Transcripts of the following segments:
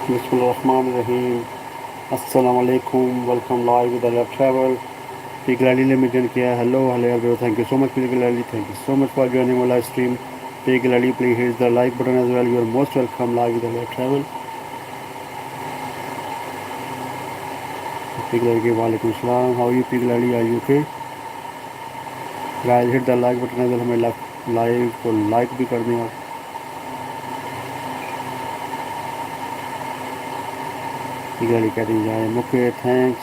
Bismillahirrahmanirrahim. Assalamu alaikum. Welcome live with Alhayat Travels. Particularly let me join here. Hello, hello, thank you so much, particularly. Thank you so much for joining my live stream. Particularly, please hit the like button as well. You are most welcome live with Alhayat Travel. Particularly, walaikum salam. How are you, particularly? Are you okay? Guys, hit the like button as well. हमें live को like भी कर दें आप. particularly कहते हैं okay, thanks.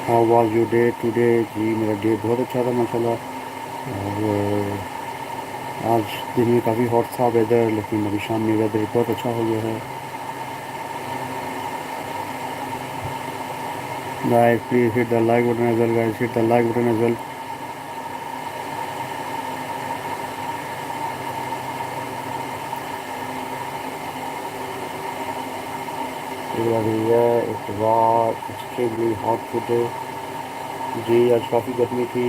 How was your day today? जी मेरा day बहुत अच्छा था माशाल्लाह. और आज दिन में काफ़ी हॉट था वेदर, लेकिन अभी शाम में वेदर बहुत अच्छा हो गया है. Guys, please hit the like button as well. Guys, hit the like button as well. It was extremely hot today. जी आज काफ़ी गर्मी थी.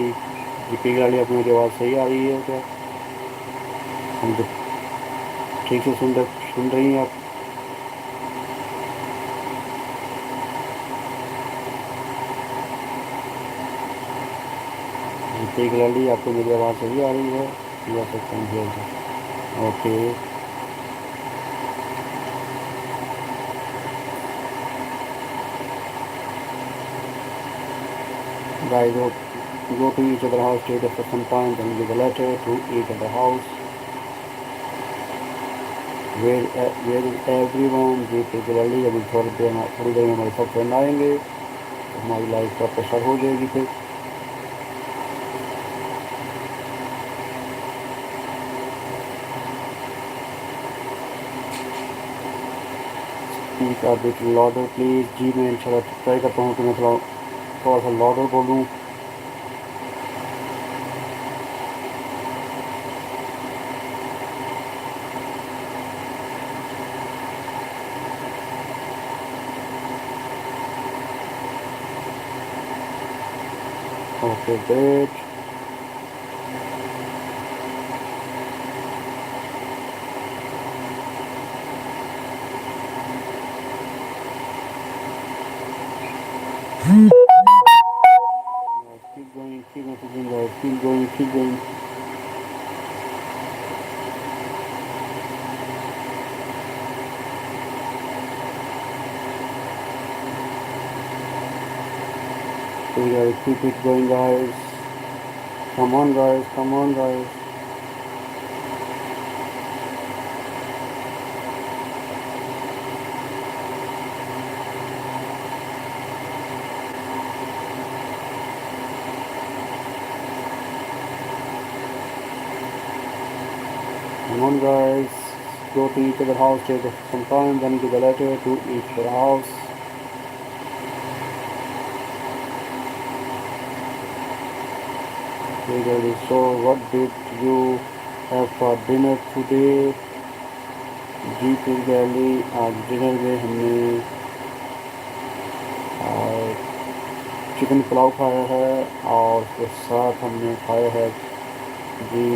जी पिघलाली, आपकी मेरी आवाज़ सही आ रही है क्या? हम तो ठीक से सुन रही हैं आप? जी पिघलाली, आपको मेरी आवाज़ सही आ रही है? या सकते okay. Guys, go to each other house, stay there for some time, then give a letter to each other house. Where is everyone? जी particularly अभी थोड़ी देर में हमारे सब फ्रेंड आएंगे, तो हमारी लाइफ का प्रेशर हो जाएगी फिर. Speak a bit louder please. जी मैं इंशाल्लाह ट्राई करता हूँ कि मैं थोड़ा सा लाउडर बोलूँ. Okay, great. Keep going, keep messaging guys, keep going. So guys, keep it going guys. Come on guys. Come on guys, go to each other house, take some time, then give a letter to each other house. Okay guys, so what did you have for dinner today? जी फिर गैली आज dinner में हमने chicken pulao खाया है, और उसके साथ हमने खाया है जी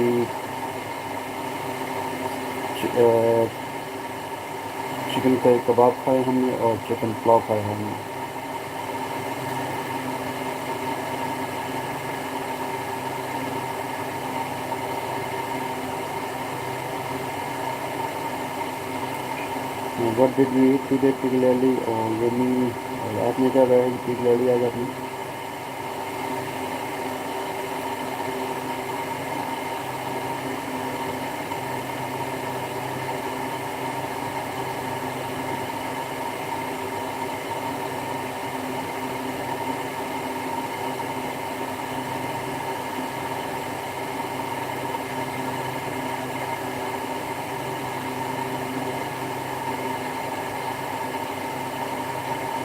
चिकन का कबाब खाए हमने, और चिकन पुलाव खाया हमने. What did we eat today particularly? और यही आपने क्या खाया particularly आज आपने?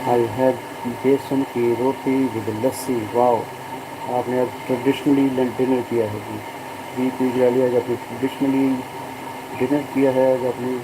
I had बेसन की रोटी विद लस्सी. वाओ, आपने आज ट्रेडिशनली डिनर किया है जी. जी पिघलाली आज आपने ट्रेडिशनली डिनर किया है आज आपने.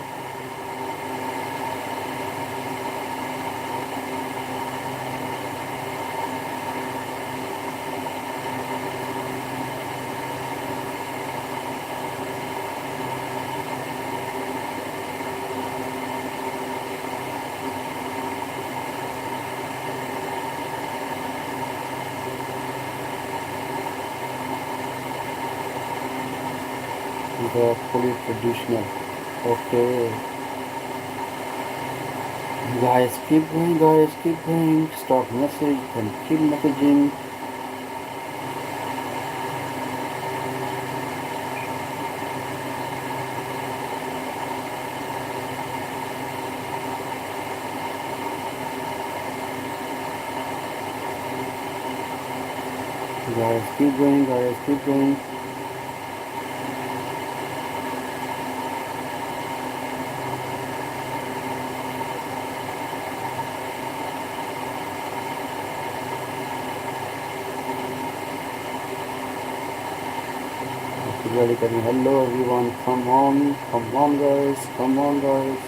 the fully traditional. Okay, guys, keep going. Stop message and keep messaging. Guys, keep going. Really getting hello everyone. Come on guys, come on guys.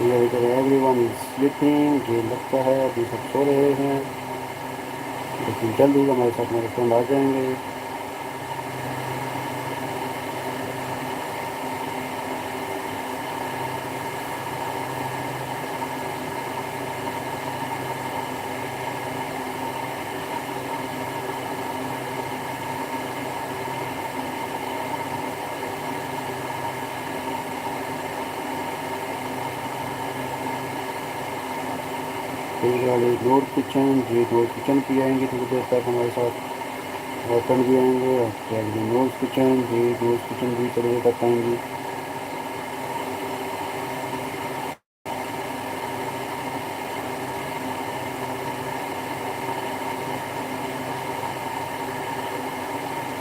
Everyone is sleeping, मुझे लगता है अभी सब सो रहे हैं, लेकिन जल्द ही हमारे साथ मेरे फ्रेंड आ जाएंगे. नोट किचन जी, नोट किचन भी आएंगे थोड़ी देर तक हमारे साथ, और फ्रेंड भी आएंगे. और नोट किचन जी, नोट किचन भी थोड़ी देर तक आएंगी.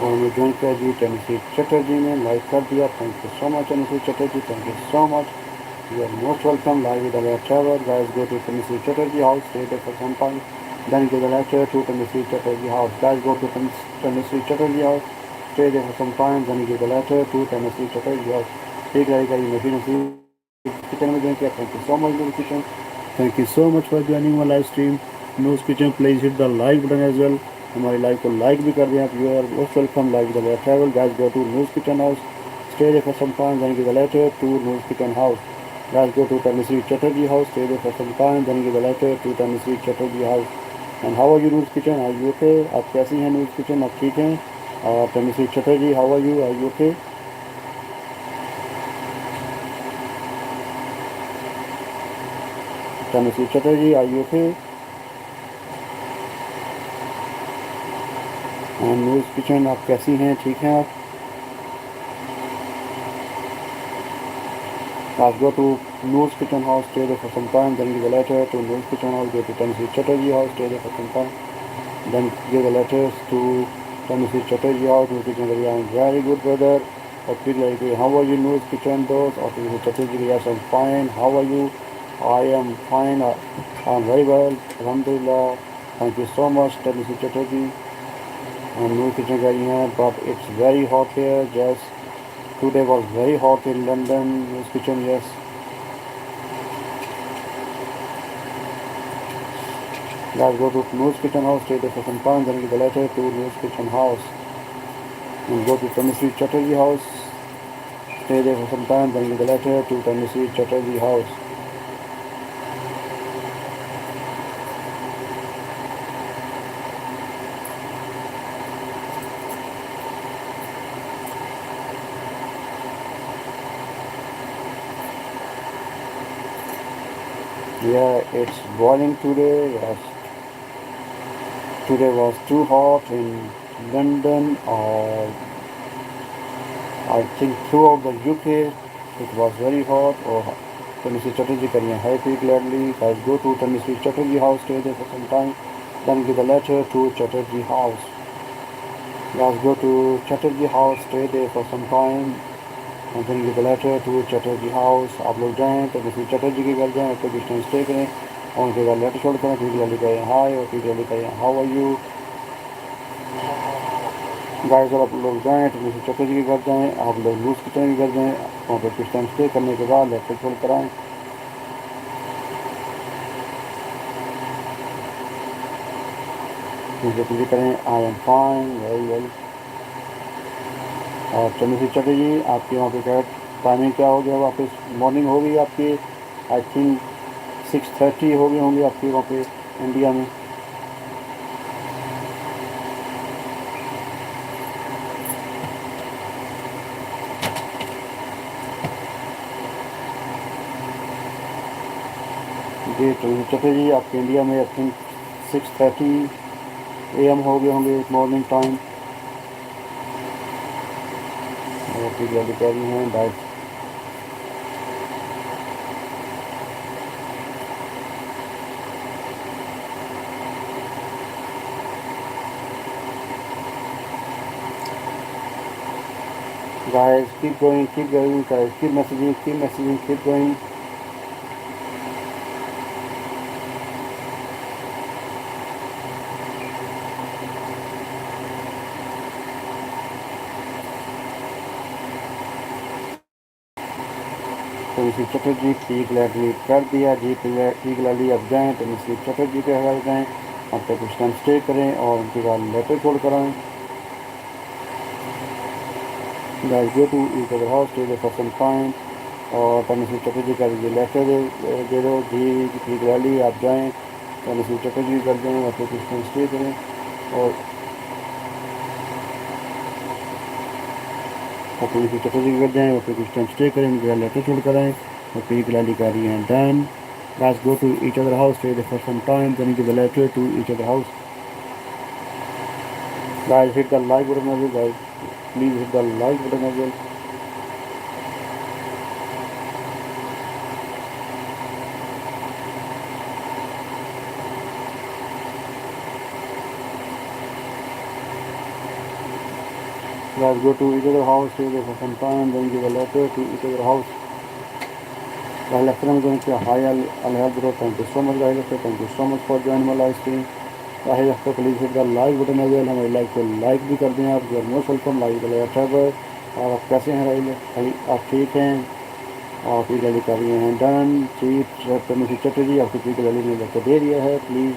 और हमें ज्वाइन किया जी टेनिसी चटर्जी ने, लाइक कर दिया. Thank you so much Tennessee Chatterjee, thank you so much. You are most welcome. Live with Alhayat Travels. Guys, go to Tennessee Chatterjee House. Stay there for some time. Then give the lecture to Tennessee Chatterjee House. Guys, go to Tennessee Chatterjee House. Stay there for some time. Then give the lecture to Tennessee Chatterjee House. ठीक रहेगा ये machine सी kitchen में join किया. Thank you so much news kitchen. Thank you so much for joining my live stream. News kitchen please hit the like button as well. हमारे live को like भी कर दें आप. You are most welcome. Live with Alhayat Travel. Guys, go to news kitchen house. Stay there for some time. Then give the lecture to news kitchen house. Guys, go to Tennessee Chatterjee House, stay there for some time, then give a letter to Tennessee Chatterjee House. And how are you, Noose Kitchen? Are you okay? आप कैसी हैं Noose Kitchen? आप ठीक हैं? Tennessee Chatterjee, how are you? Are you okay? Tennessee Chatterjee, are you okay? And Noose Kitchen, आप कैसी हैं? ठीक हैं आप? Guys, go to Noose Kitchen House, stay there for some time, then give a letter to Noose Kitchen House. Go to Tennessee Chatterjee House, stay there for some time, then give a letters to Tennessee Chatterjee House. Noose Kitchen, I am very good brother. Or please like, how are you Noose Kitchen those? Or Tennessee Chatterjee, yes I'm fine. How are you? I am fine. I am very well. Alhamdulillah. Thank you so much Tennessee Chatterjee. And Noose Kitchen गई हैं, but it's very hot here. Just today was very hot in London. Noose Kitchen, yes. Guys, go to Noose Kitchen House, stay there for some time, then give the letter to Noose Kitchen House. And go to Tennessee Chatterjee House, stay there for some time, then give the letter to Tennessee Chatterjee House. Yeah, it's boiling today. Yes, today was too hot in London. Or I think throughout the UK it was very hot. Or Mrs. Chatterjee करिए happy gladly. Guys, go to Mrs. Chatterjee house, stay there for some time. Then give a letter to Chatterjee house. Guys, go to Chatterjee house, stay there for some time. And then give a letter to Chatterjee house. आप लोग जाएँ तो Mrs. Chatterjee के घर जाएँ, तो कुछ time stay करें और उनके घर लेटर छोड़ करें. फिर गली करें हाय और फिर गली करें हाउ आर यू. गाइस अगर आप लोग जाएँ तो मिसेस चटर्जी के घर जाएँ, आप लोग लूज किचन के घर जाएँ, वहाँ पर कुछ टाइम स्टे करने के बाद लेटर छोड़ कर आएँ. मिसेस चटर्जी करें आई एम फाइन वेरी वेल. और तो मिसेस चटर्जी आपके वहाँ पे क्या टाइमिंग क्या हो गया वापस मॉर्निंग हो गई आपकी. आई थिंक 6:30 हो गई होंगी आपके वहाँ पे इंडिया में. जी तो मिसेस चटर्जी आपके इंडिया में आई थिंक 6:30 AM हो गए होंगे मॉर्निंग टाइम. और फिर जल्दी कह रही हैं diet. Guys, keep going, keep going, guys, keep messaging, keep going. तो मिसेस चटर्जी ठीक गैलरी कर दिया जी. ठीक गैलरी अब जाएँ तो मिसेस चटर्जी के घर जाएँ, वहाँ पर कुछ टाइम स्टे करें और उनके बाद लेटर छोड़ कर आएँ. Guys go to each other house, stay there for some time. और तो मिसेस चटर्जी का ये लेटर दे दो जी. ठीक गैलरी आप जाएँ तो मिसेस चटर्जी कर जाएँ, वहाँ पर कुछ टाइम स्टे करें और तो मिसेस चटर्जी के घर जाएँ, वहाँ पर कुछ टाइम स्टे करें, उनके बाद लेटर छोड़ कर आएँ. और ठीक गैलरी कर रही हैं done. Guys, go to each other house, stay there for some time, then give a letter to each other house. Guys, hit the like button as well, guys. Please hit the like button as well. Guys, go to each other house, stay there for some time, then give a letter to each other house. Guys, after I'm going to hi Alhayat Travels. Thank you so much, guys. Thank you so much for joining my live stream. Guys, after please hit the like button as well. हमें like को like भी कर दें आप. You are most welcome, like Alhayat Travels. और आप कैसे हैं राहिल, आप ठीक हैं. आप ये गली कर रही हैं डन. चीफ मिसेस चटर्जी आपको ठीक गली में लेकर दे दिया है. Please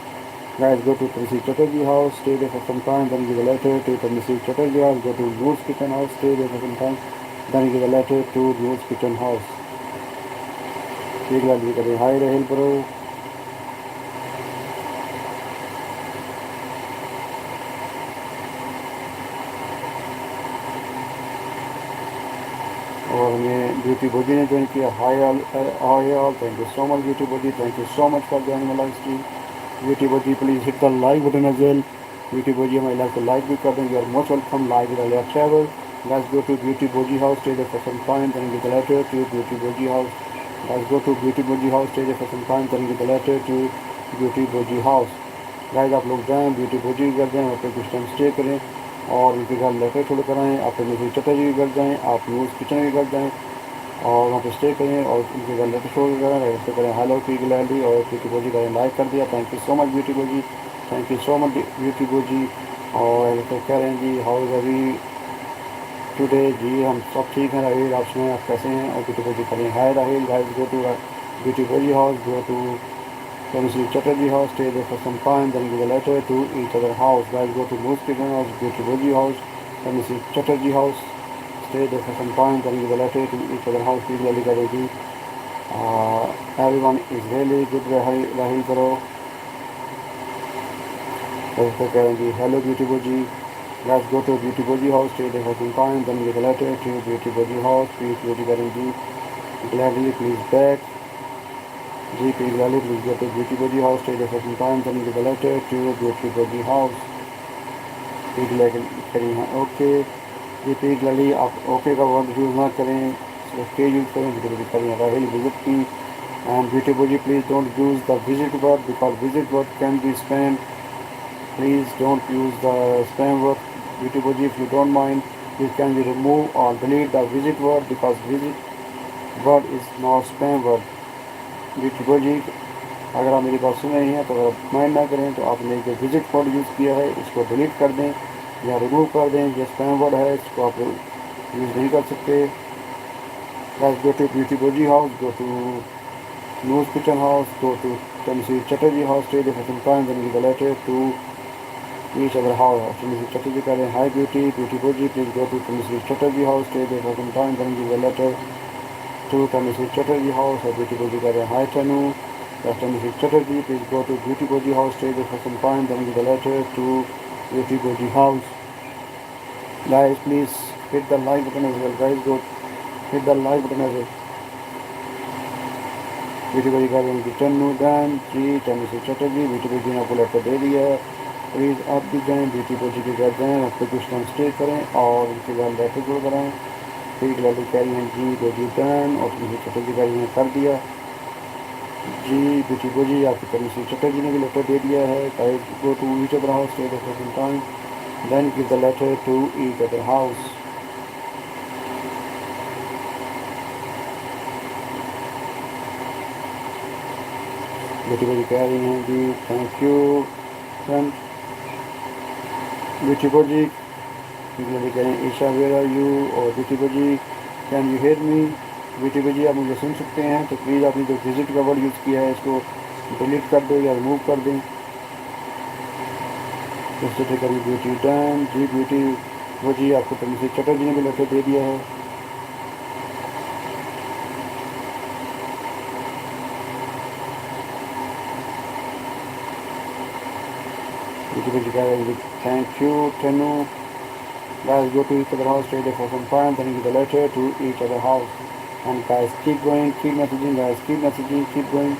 guys go to Mrs. Chatterjee house, stay there for some time, then give a letter to Mrs. Chatterjee house. Go to Noor's kitchen house, stay there for some time, then give a letter to Noor's kitchen house. ठीक है करें hi Rahil bro. और हमें beauty बोजी ने join किया. Hi all, thank you so much Beauty Boji. Thank you so much for joining my live stream. Beauty Boji please hit the like button as well. Beauty Boji हमारे live को like भी कर दें. You are most welcome live with अलहयात travel. Guys go to Beauty Boji house, stay there for some time, then give a letter to Beauty Boji house. Guys go to Beauty Boji house, stay there for some time, then give a letter to Beauty Boji house. Guys आप लोग जाएँ beauty बोजी के घर जाएँ, वहाँ पे कुछ time stay करें और उनके घर लेटर छोड़ कर आएँ. आप मिसेस चटर्जी के घर जाएँ, आप न्यूज़ किचन के घर जाएँ और वहाँ पे स्टे करें और उनके घर लेटर छोड़ कर आएँ. ऐसे करें हेलो पी गैलरी और ब्यूटी बोजी का लाइक कर दिया. Thank you so much Beauty Boji. Thank you so much Beauty Boji. और ऐसे कह रहे हैं जी हाउ इज़ अभी टुडे. जी हम सब ठीक हैं राहिल, आप सुनाएं आप कैसे हैं. और ब्यूटी बोजी करें hi Rahil. Guys go to Beauty Boji house, go to Mrs Chatterjee house, stay there for some time, then give a letter to each other house. Guys go to Noor's kitchen house, Beauty Boji house, then Mrs. Chatterjee house, stay there for some time, then give a letter to each other house. Please really करेगी. Everyone is really good. Rahil करो. ऐसे करेंगी hello Beauty Boji. Guys go to Beauty Boji house, stay there for some time, then give a letter to Beauty Boji house. Please Beauty करेंगी. Gladly please back. जी please वाले please go to Beauty Boji house, stay there for some time, then give a letter to Beauty Boji house. ठीक लेकिन करी हैं okay. ये pig लड़ी आप ओके का वर्ड यूज़ ना करें, सिर्फ के यूज़ करें। ब्यूटी बजी करें राहिल विजिट की। एंड ब्यूटी बजी please don't use the visit word because visit word can be spam. Please don't use the spam word. Beauty Boji, if you don't mind, you can be remove or delete the visit word because visit word is not spam word. Beauty Boji, अगर आप मेरी बात सुन रहे हैं तो अगर आप mind ना करें तो आपने जो विजिट वर्ड यूज़ किया है इसको डिलीट कर दें या रिमूव कर दें। ये स्पैम वर्ड है, इसको आप यूज़ नहीं कर सकते। Let's go to Beauty Boji house, go to News Kitchen house, go to Tennessee Chatterjee house, stay there for some time, then give a letter to each other house. Tennessee Chatterjee kar hi Beauty, Beauty Boji, please go to Tennessee Chatterjee house, stay there for some time, then give a letter to Tennessee Chatterjee house. Beauty Boji kar hi Tanu, Tennessee Chatterjee, please go to Beauty Boji house, stay there for some time, then give a letter to Beauty Boji house. Guys, please hit the like button as well. Guys, go hit the like button as well. Beauty Boji kar hi Tanu, Dan, G, Tennessee Chatterjee, Beauty Boji ने आपको letter दे दिया है। Please आप भी जाएँ, beauty बजी के घर जाएँ, वहाँ पे कुछ टाइम स्टे करें और उनके घर लेटर जो कराएँ। फिर लड़की कह रही हैं जी बेबी डन और ब्यूटी चटर्जी कह रही हैं कर दिया जी। ब्यूटी बजी आपकी तरफ से चटर्जी ने भी लेटर दे दिया है। Guys go to each other house, stay there for some time, then give the letter to each other house. Beauty Baji कह रही हैं ji thank you friend. Beauty Baji लड़की कह रहे हैं ईशा वेयर आर यू और beauty Baji can you hear me. Beauty Baji आप मुझे सुन सकते हैं तो प्लीज़ आपने जो विजिट का वर्ड यूज़ किया है इसको डिलीट कर दो या रिमूव कर दें। जैसे करें ब्यूटी डन जी। ब्यूटी बजी आपको तमिल चटर्जी ने भी लेटर दे दिया है। ब्यूटी बजी कह रहे हैं thank you Tanu. Guys, go to each other house, stay there for some time, then give the letter to each other house. And guys, keep going, keep messaging, guys, keep messaging, keep going.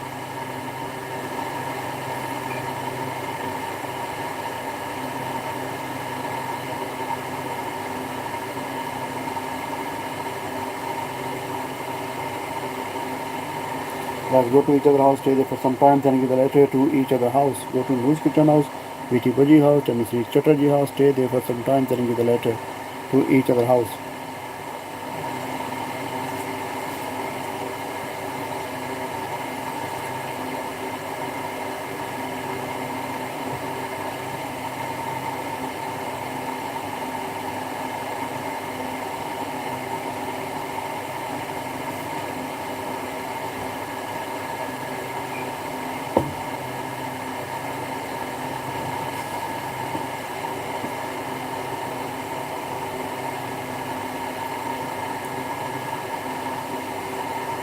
Guys, go to each other house, stay there for some time, then give the letter to each other house. Go to News Kitchen house, Beauty Baji house, Tennessee Chatterjee house, stay there for some time, then give the letter to each other house.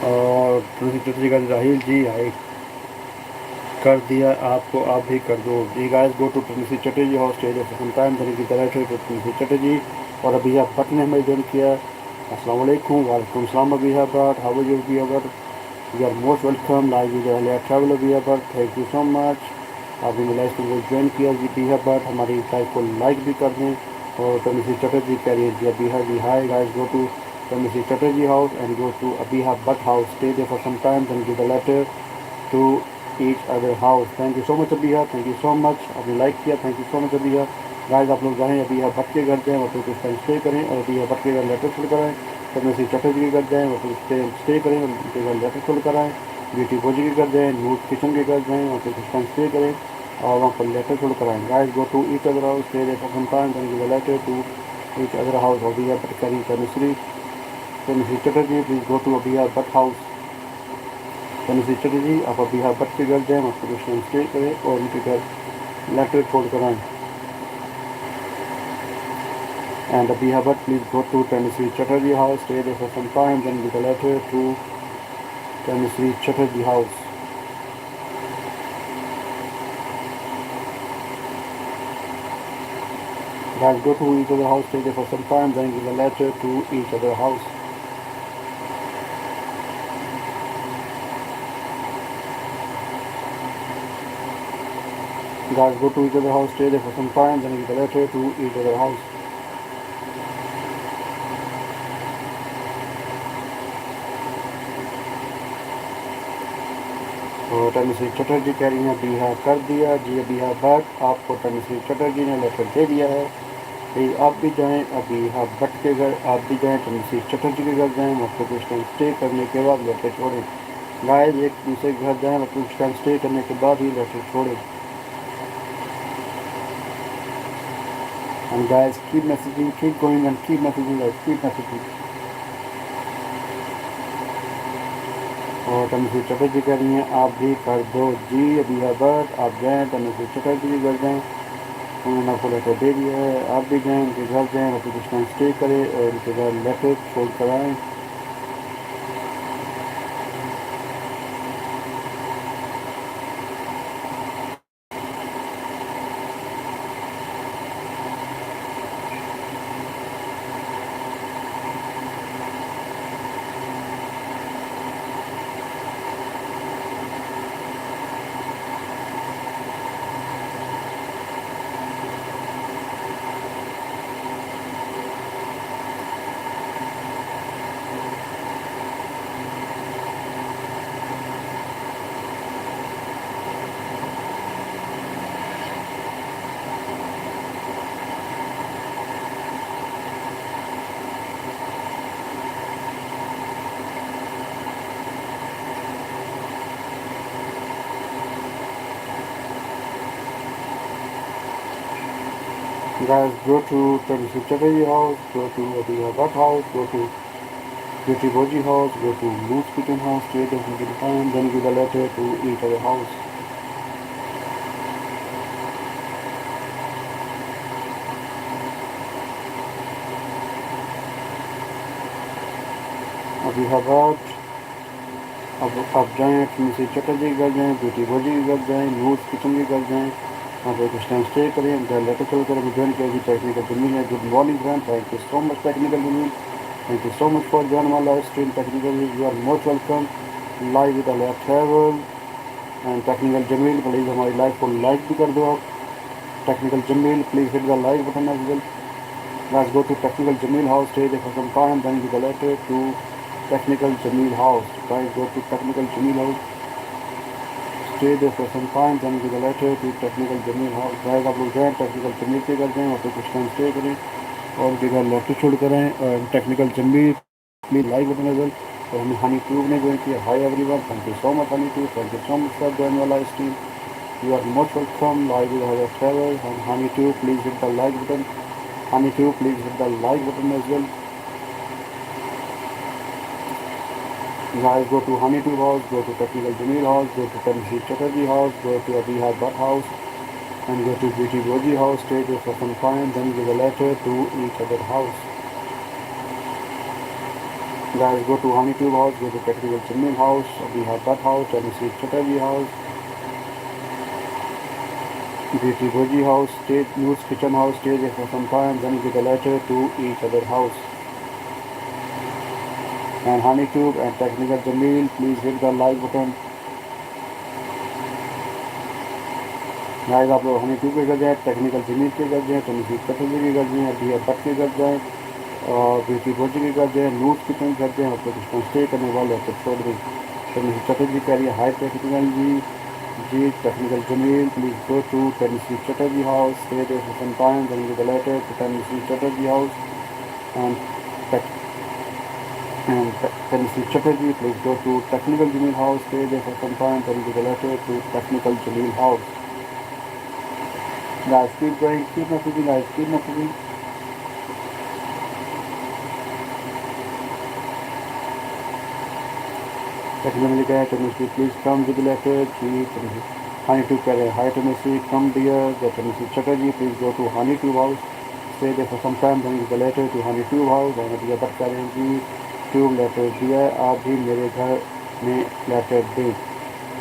और दूसरी का राहिल जी high कर दिया आपको, आप भी कर दो जी। Guys go to Princy Chatterjee house, stay there for some time, then की तरह टू प्रिंसी चटर्जी। और अभी आप बट ने हमें ज्वाइन किया। अस्सलाम वालेकुम, वालेकुम सलाम Abhi Butt, how are you Abhi Butt, you are most welcome live with अलहयात travel Abhi Butt, thank you so much. आपने मेरा लाइव को ज्वाइन किया जी भी बट, हमारी लाइव को लाइक भी कर दें। और प्रिंसी चटर्जी कह रही है जी अभी hi. Guys go to Tennessee Chatterjee house and go to Abiha Butt house. Stay there for some time, then give a letter to each other house. Thank you so much Abiha, thank you so much. आपने like किया, thank you so much Abiha। Guys आप लोग जाएँ अबिहा भट्ट के घर जाएँ, वहाँ पर कुछ टाइम स्टे करें और अबिहा भट्ट के घर लेटर छोड़ कर आएँ। Tennessee Chatterjee के घर जाएँ, वहाँ पर स्टे करें और उनके घर लेटर छोड़ कर आएँ। ब्यूटी बोजी के घर जाएँ, न्यूज़ किचन के घर जाएँ, वहाँ पर कुछ टाइम स्टे करें और वहाँ पर लेटर छोड़ कर आएँ। Guys go to each other house, stay there for some time, then give a letter to each other house. Abiha Bhatt करी Tennessee Chatterjee, please go to Abiha Butt house. Tennessee Chatterjee, आप अबिहा भट्ट के घर जाएँ, वहाँ पर कुछ टाइम स्टे करें और उनके घर लेटर छोड़ कर आएँ। And Abiha Butt, please go to Tennessee Chatterjee house, stay there for some time, then give a letter to Tennessee Chatterjee house. Guys, go to each other house, stay there for some time, then give a letter to each other house. Guys, go to each other house, stay there for some time, then give a letter to each other house. और तनुश्री चटर्जी कह रही हैं अभी हाँ कर दिया जी, अभी हाँ बट आपको तनुश्री चटर्जी ने लेटर दे दिया है, भाई आप भी जाएँ अभी हाँ भट्ट के घर, आप भी जाएँ तनुश्री चटर्जी के घर जाएँ, वहाँ पर कुछ टाइम स्टे करने के बाद लेटर छोड़ें। गाइस एक दूसरे के घर जाएँ और कुछ टाइम स्टे करने के बाद ही लेटर छोड़ें। And guys, keep messaging, keep going and keep messaging guys, keep messaging. और तनुश्री चटर्जी कह रही हैं आप भी कर दो जी, अभी है बट आप जाएँ तनुश्री चटर्जी के घर जाएँ, उन्होंने आपको लेटर दे दिया है, आप भी जाएँ उनके घर जाएँ और कुछ टाइम स्टे करें और उनके घर लेटर छोड़ कर आएँ। Guys, go to Tennessee Chatterjee house, go to Abhiya Bhatt house, go to Beauty Boji house, go to Moose Kitchen house, stay there for some time, then give a letter to each other house. Abhiya Bhatt, अब जाएँ तन्नुश्री चटर्जी के घर जाएँ, beauty भोजी के घर जाएँ, मूस kitchen के घर जाएँ, वहाँ पर कुछ टाइम स्टे करें, उनका लेटर चल कर ज्वाइन किया टेक्निकल जमील है। Good morning friend, thank you so much technical Jameel, thank you so much for join my live stream technical, you are most welcome live with अलहयात travel and technical Jameel. Please हमारी live को like भी कर दो आप, technical Jameel please hit the like button as well. Let's go to technical Jameel house, stay there for some time, then give the letter to technical Jameel house. Guys, go to technical Jameel house, stay there for some time, then give a letter to technical Jameel house. Guys, आप लोग जाएँ technical Jameel के घर जाएँ, वहाँ पे कुछ time stay करें और उनके घर लेटर छोड़ कर आएँ। Technical Jamil please like button नजर और हमें हनी ट्यूब ने ज्वाइन किया। Hi everyone, thank you so much Honey Tube, thank you so much for join वाला stream, you are most welcome live with अलहयात travel and Honey Tube please hit the like button, Honey Tube please hit the like button as well. Guys, go to Honeydew house, go to Technical Jameel house, go to Tennessee Chatterjee house, go to Abhiha Bhatt house, and go to Beauty Boji house, stay there for some time, then give a letter to each other house. Guys, go to Honeydew house, go to Technical Jameel house, Abhiha Bhatt house, Tennessee Chatterjee house, Beauty Boji house, stay News Kitchen house, stay there for some time, then give a letter to each other house. And Honeytube and Technical Jameel, please hit the like button. Guys आप लोग हनीट्यूब के घर जाएँ, technical Jameel के घर जाएँ, तन्नुश्री चटर्जी के घर जाएँ, अभिया भट्ट के घर जाएँ और ब्यूटी भोजी के घर जाएँ, नूस किचन के घर जाएँ, आप लोग कुछ स्टे करने वाले हैं तो छोड़ दें। तन्नुश्री चटर्जी कह रही है hi technical ji technical Jamil please go to Tannushree Chatterjee house, stay there for some time, then give the letter to Tannushree Chatterjee house and Tennessee Chatterjee, please go to Technical Jameel house, stay there for some time, then give a letter to Technical Jameel house. Guys, keep going, keep messaging guys, keep messaging. Technically guys, Tennessee, please come with the letter to Honeydew कह रहे हैं hi Tennessee, come dear, the Tennessee Chatterjee, please go to Honeydew house, stay there for some time, then give a letter to Honeydew house, and अभी बात कर रहे हैं जी tube letter दिया है, आप भी मेरे घर में लेटर दें।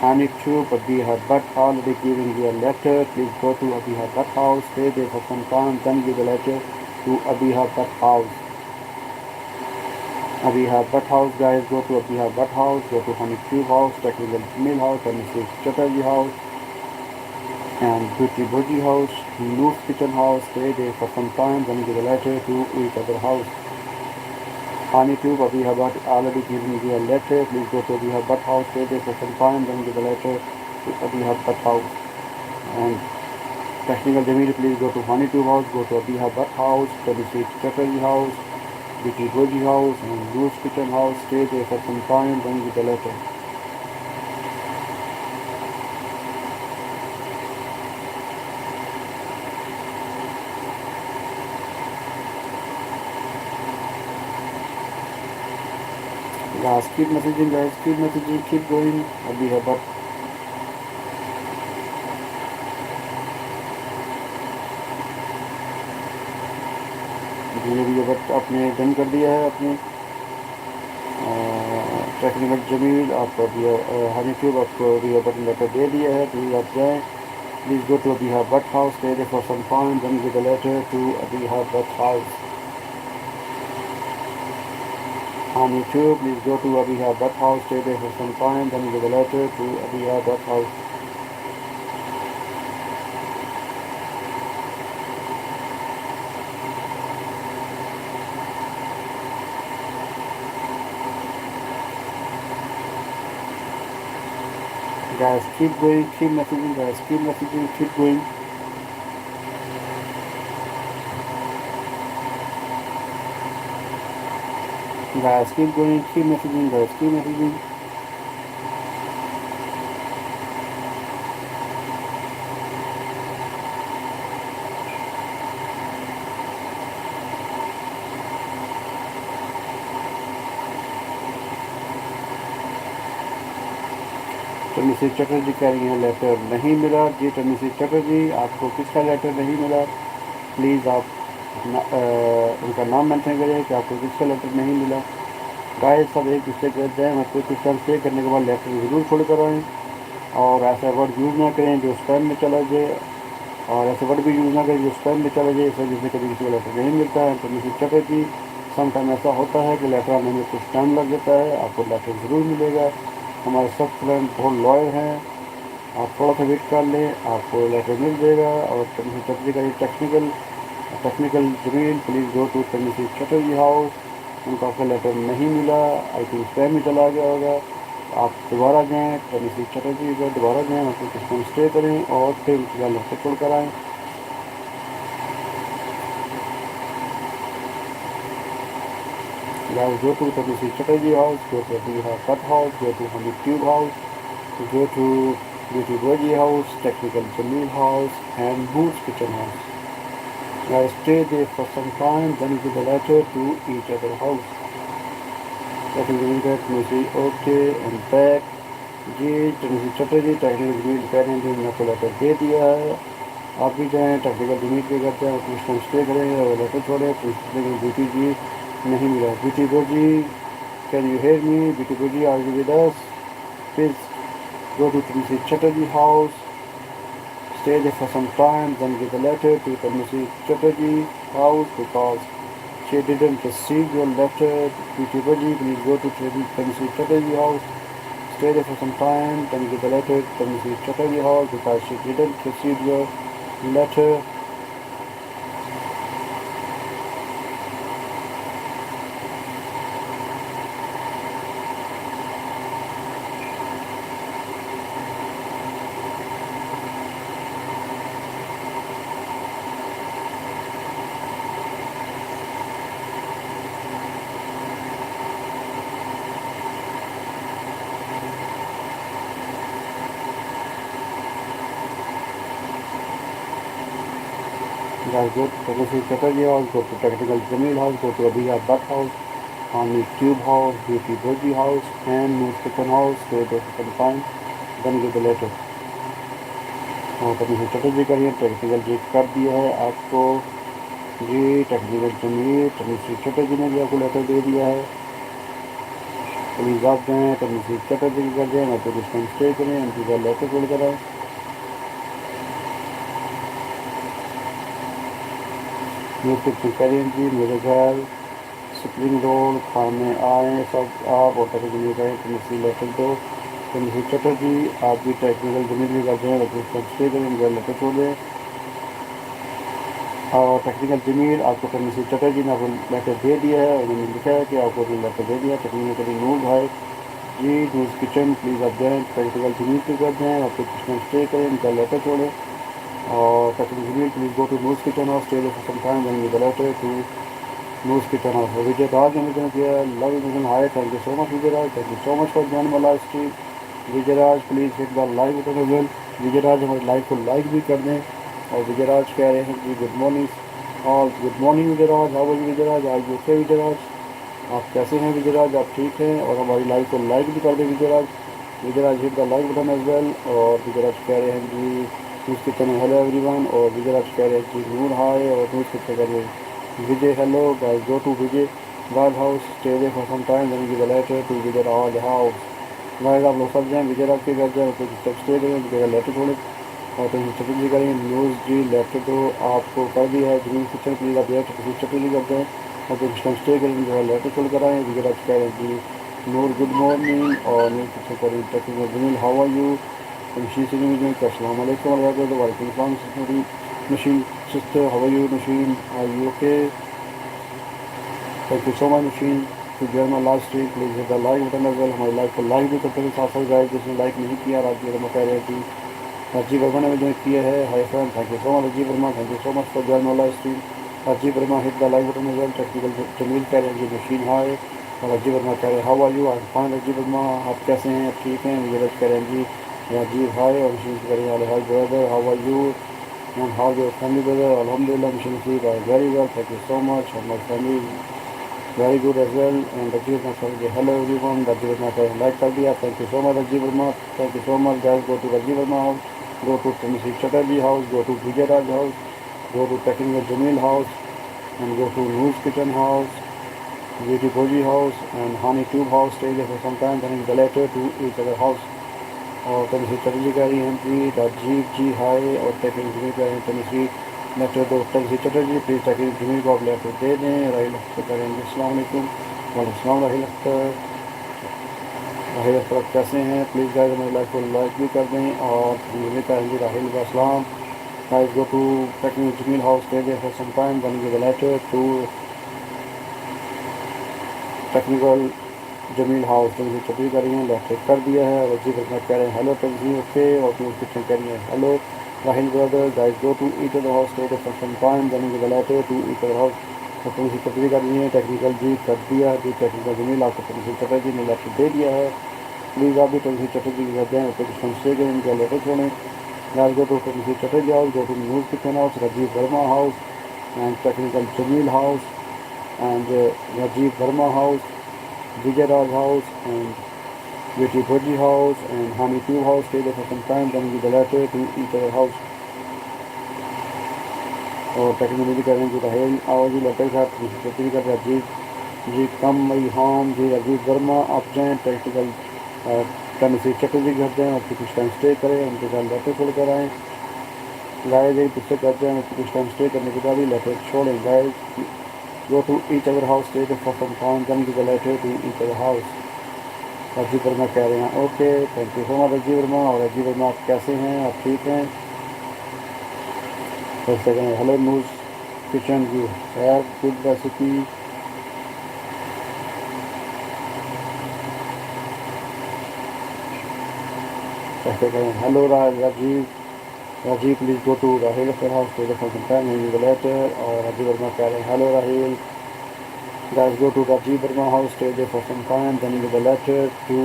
Honey tube Abhiha Bhatt already giving you a letter, please go to Abhiha Bhatt house, stay there for some time, then give a letter to Abhiha Bhatt house. Abhiha Bhatt house guys, go to Abhiha Bhatt house, go to Honey Tube house, Technical Jameel house, Tennessee Chatterjee house and Beauty Boji house, Noose Kitchen house, stay there for some time, then give a letter to each other house. Honey Tube, we have already given you a letter. Please go to Abiha Butt House, stay there for some time, then give a letter to Abiha Butt House. And Technical Jamil, please go to Honey Tube House, go to Abiha Butt House, 26 Chatterjee House, BT Goji House, and Bruce Kitchen House. Stay there for some time, then give a letter. Guys, keep messaging, keep going. Abiha Butt. धीरे धीरे but आपने done कर दिया है अपने technical Jameel आपको अभी Honey tube आपको अभी बटन लेटर दे दिया है. प्लीज़ आप जाएँ. Please go to Abhi Butt house, stay there for some time, then give the letter to Abhi Butt house. Honey Tube, please go to Abhi Butt house, stay there for some time, then give a letter to Abhi Butt house. Guys, keep going, keep messaging, guys, keep messaging, keep going. Guys, keep going, keep messaging, guys, keep messaging. टर्मिसी चटर्जी कह रही हैं letter नहीं मिला. जी टर्मिसी चटर्जी, आपको किसका letter नहीं मिला? प्लीज़ आप उनका नाम मेंशन करें कि आपको किसका लेटर नहीं मिला. गाइस, सब एक दूसरे के जाएँ, मतलब कुछ टाइम स्टे करने के बाद लेटर ज़रूर छोड़ कर आएँ. और ऐसा वर्ड यूज़ ना करें जो स्पैम में चला जाए, और ऐसे वर्ड भी यूज़ ना करें जो स्पैम में चला जाए. इस वजह से कभी किसी को लेटर नहीं मिलता है. टर्मिसी चटर्जी, सम टाइम ऐसा होता है कि लेटर आने में कुछ टाइम लग जाता है. आपको लेटर ज़रूर मिलेगा. हमारे सब फ्रेंड बहुत लॉयल हैं. आप थोड़ा सा वेट कर लें, आपको लेटर मिल जाएगा. और टर्मिसी चटर्जी का ये टेक्निकल जमीन, प्लीज़ गो टू टर्मिसी चटर्जी हाउस. उनको आपका लेटर नहीं मिला, आई थिंक स्पैम में चला गया होगा. आप दोबारा जाएँ टर्मिसी चटर्जी को, दोबारा जाएँ, मतलब कुछ टाइम स्टे करें और फिर उनका लेटर छोड़ कर आएँ. Guys, go to टर्मिसी चटर्जी हाउस, go to अभी कट house, go to honey tube house, go to BT Goji House, Technical Jamil House, and Boots Kitchen House. Guys, stay there for some time, then give a letter to each other house. Technical Jamil, okay, and back. जी टर्मिसी Chatterjee technical Jameel कह रहे हैं जी, मैंने आपको letter दे दिया है. आप भी जाएँ टेक्निकल जमील पे करते हैं, कुछ टाइम स्टे करेंगे और लेटर छोड़े. लेकिन बीटी जी नहीं मिला. बीटी गोजी, can you hear me? Beauty गोजी, are you with us? Please go to Tremisi Chatterjee house, stay there for some time, then give a letter to Tremisi Chatterjee house because she didn't receive your letter. Please go to Tremisi Chatterjee house, stay there for some time, then give a letter to Tremisi Chatterjee house because she didn't receive your letter. Guys, go to Tremisi Chatterjee house, go to Technical Jamil house, go to Abhiya Butt house, Honey Tube house, Beauty Goji house, and Moose Kitchen house. Stay there for some time, then give the letter. और टर्मिसी चटर्जी करिए, technical जी कर दिया है आपको. जी technical Jameel टर्मिसी Chatterjee ने भी आपको letter दे दिया है. प्लीज़ आप जाएँ टर्मिसी चटर्जी कर दें, मैं तो कुछ टाइम स्टे करें, उनकी लेटर छोड़ कर आए. यूट्यूब करें जी, मेरे घर स्प्रिंग रोल खाने आए सब आप और टेक्निकल करें. टर्मिसी लेटर दो. टर्मिसी चटर्जी, आप भी टेक्निकल जमील भी कर दें, मैं तो स्टे करें, उनका लेटर छोड़ दें. और टेक्निकल जमील आपको फिर मिसेज चटर्जी ने आपको लेटर दे दिया है, उन्होंने लिखा है कि आपको भी लेटर दे दिया। टेक्निकली नूर भाई जी न्यूज़ किचन प्लीज़ आप जाएँ, टेक्निकल जमील पे कर दें और फिर कुछ टाइम स्टे करें, उनका लेटर छोड़ें। और technical Jameel please go to news kitchen और stay there for some time, then the letter to news kitchen और विजय राज ने मुझे किया love you hi, thank you so much Vijay Raj, thank you so much for join my live stream. Vijay Raj please hit the like button as well. Vijay Raj हमारे live को like भी कर दें। और विजय राज कह रहे हैं जी गुड मॉर्निंग और good morning Vijay Raj, how are you Vijay Raj, आज ओके विजय राज, आप कैसे हैं विजय राज, आप ठीक हैं। और हमारी लाइव को लाइक भी कर दें Vijay Raj. Vijay Raj hit the like button as well. और विजय राज कह रहे हैं जी न्यूज़ किचन हेलो एवरीवन। और विजय राज कह रहे हैं जी नूर हाय। और न्यूज़ किचन कह रहे हैं Vijay hello guys, go to Vijay Raj house, stay there for some time, then give the letter to Vijay Raj house. Guys आप लोग सब जाएँ विजय राज के घर जाएँ, तो स्टेप स्टे करें, विजय का लेटर छोड़ें और तो चटनी जी करें। न्यूज़ जी लेटर तो आपको कर दिया है, ग्रीन किचन प्लीज़ आप जाए तो चटनी जी करते हैं और तो कुछ टाइम स्टे करें, जो है लेटर छोड़ कर आए। विजय राज कह रहे हैं जी नूर गुड मॉर्निंग। और न्यूज़ किचन करें technical Jameel how are you, machine से अस्सलाम वालेकुम वालेकुम सलाम machine sister how are you machine, are you okay, thank you so much machine to join my live stream, please hit the like button as well. हमारी live को like भी करते हैं साथ साथ गाइस, जिसने लाइक नहीं किया राजी वर्मा कह रहे हैं कि राजीव वर्मा ने भी ज्वाइन किया है, hi friend thank you so much Rajiv Verma, thank you so much for join my live stream. Rajiv Verma hit the like button as well. Technical Jameel कह रहे हैं कि मशीन हाय। और राजीव वर्मा कह रहे हैं how are you, I am fine Rajiv Verma, आप कैसे हैं, आप ठीक हैं। विजय कह रहे हैं जी राजीव हाय। और मशीन कह रहे हैं hi brother how are you and how your family brother, अल्हम्दुलिल्लाह machine see very well, thank you so much और my family very good as well. And Rajiv Verma sir hello everyone, Rajiv Verma का लाइक कर दिया, thank you so much Rajiv Verma, thank you so much guys. Go to Rajiv Verma house, go to Tamasi Chatterjee house, go to Vijay Raj house, go to technical Jameel house and go to news kitchen house, beauty Boji house and honey tube house, stay there for some time, then the letter to each other house। और तमसी चटर्जी कह रही हैं जी राजीव जी हाय। और technical Jameel कह रहे हैं तमसी letter दो, तमसी Chatterjee please technical Jameel को आप लेटर दे दें। राहिल अख्तर करेंगे अस्सलाम वालेकुम, वालेकुम सलाम राहिल अख्तर, राहिल अख्तर आप कैसे हैं, प्लीज़ गाइस हमारी लाइफ को लाइक भी कर दें। और मुझे कहेंगे राहिल अस्सलाम guys, go to technical Jameel house, stay there for some time, then give the letter to technical Jameel house. Tanzeem चटनी कर रही हैं, लेटर कर दिया है। रजीब अहमद कह रहे हैं हेलो तंजीम ओके। और किचन कह रही हैं hello Rahil brother guys, go to each other house, stay for some time, then give the letter to each other house. तो तंजीम चटनी कर रही हैं, टेक्निकल जी कर दिया जी, टेक्निकल जमील आपको तंजीम चटर्जी ने लेटर दे दिया है, प्लीज़ आप भी तंजीम चटर्जी कर दें और कुछ स्टे करें, इनका लेटर छोड़ें। Guys go to Tanzeem Chatterjee house, go to news kitchen house, Rajeev Verma house and technical Jameel house and Rajiv Verma house, Vijay Raj house and Beauty Bhoji house and Hani Tube house, stay there for some time, then give the letter to each other house। और technically कह रहे हैं कि राहेल आओ जी letter के साथ चटनी कर राजीव जी कम मई होम जी, राजीव वर्मा आप जाएँ टेक्निकल तमसी चटर्जी घर जाएँ और फिर कुछ टाइम स्टे करें, उनके साथ लेटर छोड़ कर आएँ। गाइस एक दूसरे घर जाएँ और कुछ टाइम स्टे करने के बाद ही लेटर छोड़ें। Guys go to each other house, stay there for some time, then give the letter to each other house। Rajeev Verma कह रहे हैं okay, thank you so much Rajiv Verma. और राजीव वर्मा आप कैसे हैं, आप ठीक हैं। फिर से कहें hello news kitchen you have good recipe, कैसे कहें hello Rajeev, Rajeev please go to Rahil Akhtar house, stay there for some time, give the letter. और राजीव वर्मा कह रहे हैं hello Rahil guys, go to Rajiv Verma house, stay there for some time, then give a letter to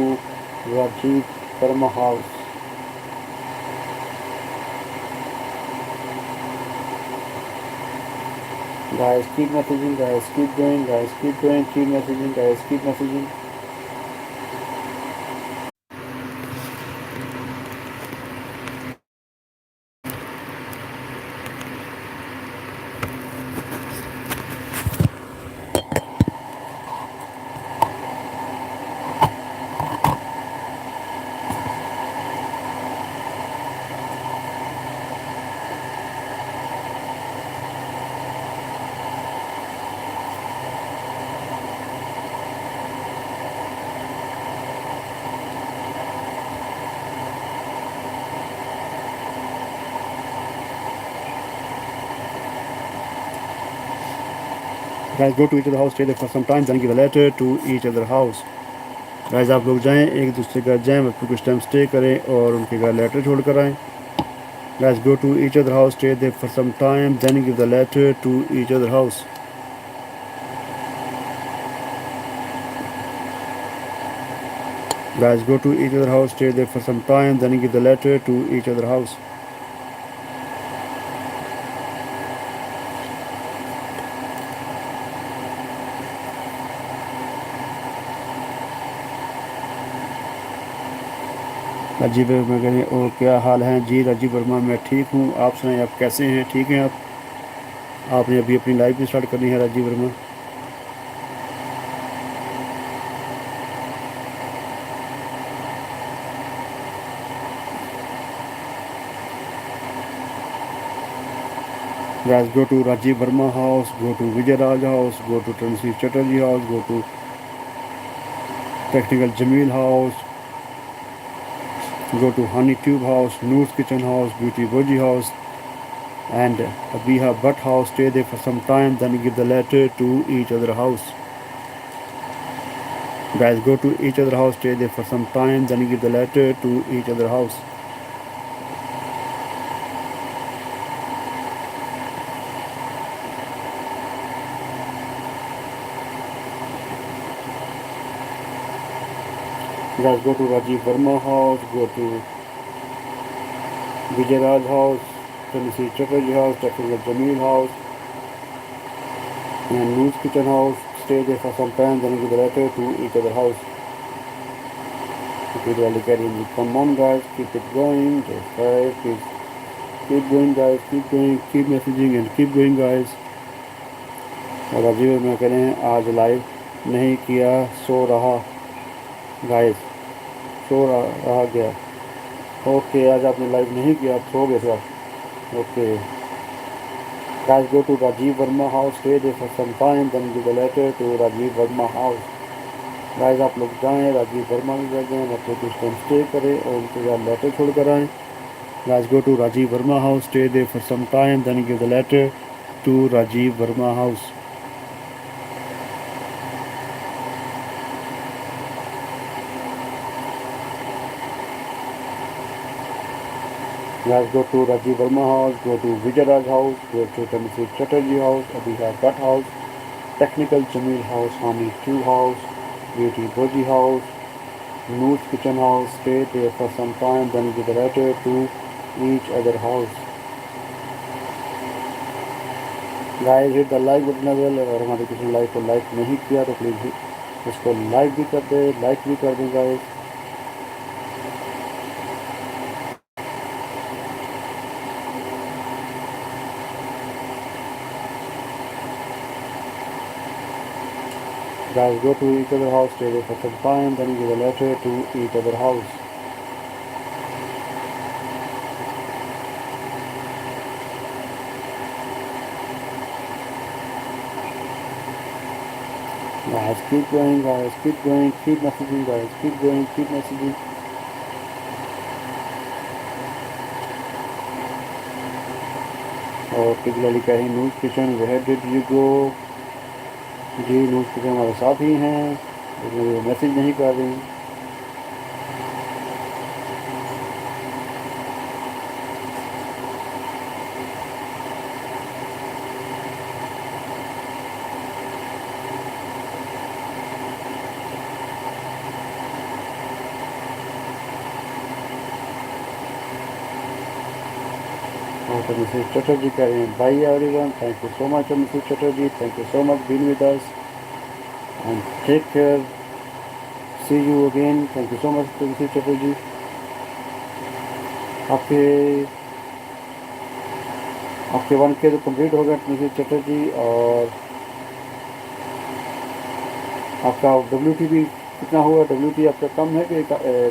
Rajiv Verma house। Guys keep messaging, guys keep going, guys keep going, keep messaging, guys keep messaging। Guys, go to each other house, stay there for some time, then give a letter to each other house. Guys आप लोग जाएं, एक दूसरे के घर जाएं, फिर कुछ टाइम स्टे करें और उनके घर लेटर छोड़ कर आएँ. Guys, go to each other house, stay there for some time, then give the letter to each other house. Guys, go to each other house, stay there for some time, then give the letter to each other house. Rajeev Verma कह रहे हैं, और क्या हाल है जी? राजीव वर्मा मैं ठीक हूँ, आप सुनाएं, आप कैसे हैं? ठीक हैं आप? आपने अभी अपनी लाइफ भी स्टार्ट करनी है Rajiv Verma. Guys, go to Rajiv Verma house, go to Vijay Raj house, go to Tansi Chatterjee house, go to Technical Jamil house, go to Honey Tube house, Noor's Kitchen house, Beauty Boji house, and Abiha Bhatt house. Stay there for some time, then give the letter to each other house. Guys, go to each other house, stay there for some time, then give the letter to each other house. Guys, go to Rajiv Verma house, go to Vijay Raj house, Tansi Chatterjee house, Technical Jamil house, and Noor's Kitchen house. Stay there for some time, then give the letter to each other house. Come on guys, keep it going. Just guys, please keep going guys, keep going, keep messaging and keep going guys. और राजीव मैं कह रहे हैं आज live नहीं किया, सो रहा guys, सो रहा गया. ओके, आज आपने लाइव नहीं किया, आप सो गए थे आप. Okay guys, go to Rajiv Verma house, stay there for some time, then give a letter to Rajiv Verma house. Guys आप लोग जाएं, राजीव वर्मा के घर जाएं, अपने कुछ टाइम स्टे करें और उनके घर लेटर छोड़ कर आएँ. Guys, go to Rajiv Verma house, stay there for some time, then give the letter to Rajiv Verma house. Guys, go to Rajiv Verma house, go to Vijay Raj house, go to Tansi Chatterjee house, Abhiha Bhatt house, Technical Jamil house, Hami 2 house, Beauty Boji house, Noor's Kitchen house. Stay there for some time, then give the letter to each other house. Guys, hit the like button as well. अगर हमारे किसी live को like नहीं किया तो please उसको like भी कर दे, लाइक भी कर दें guys. Guys, go to each other house, stay there for some time, then give a letter to each other house. Guys, keep going, guys, keep going, keep messaging, guys, keep going, keep messaging. और particularly कहीं Noor's Kitchen, where did you go? Ji, Noor's Kitchen हमारे साथ ही हैं, लेकिन वो message नहीं कर रही. तो मिसेस चटर्जी कह रहे हैं bye everyone, thank you so much Mrs Chatterjee, thank you so much being with us and take care, see you again. Thank you so much Mrs Chatterjee. आपके 1K तो कंप्लीट हो गया मिसेस चटर्जी, और आपका WT भी कितना हुआ? WT आपका कम है कि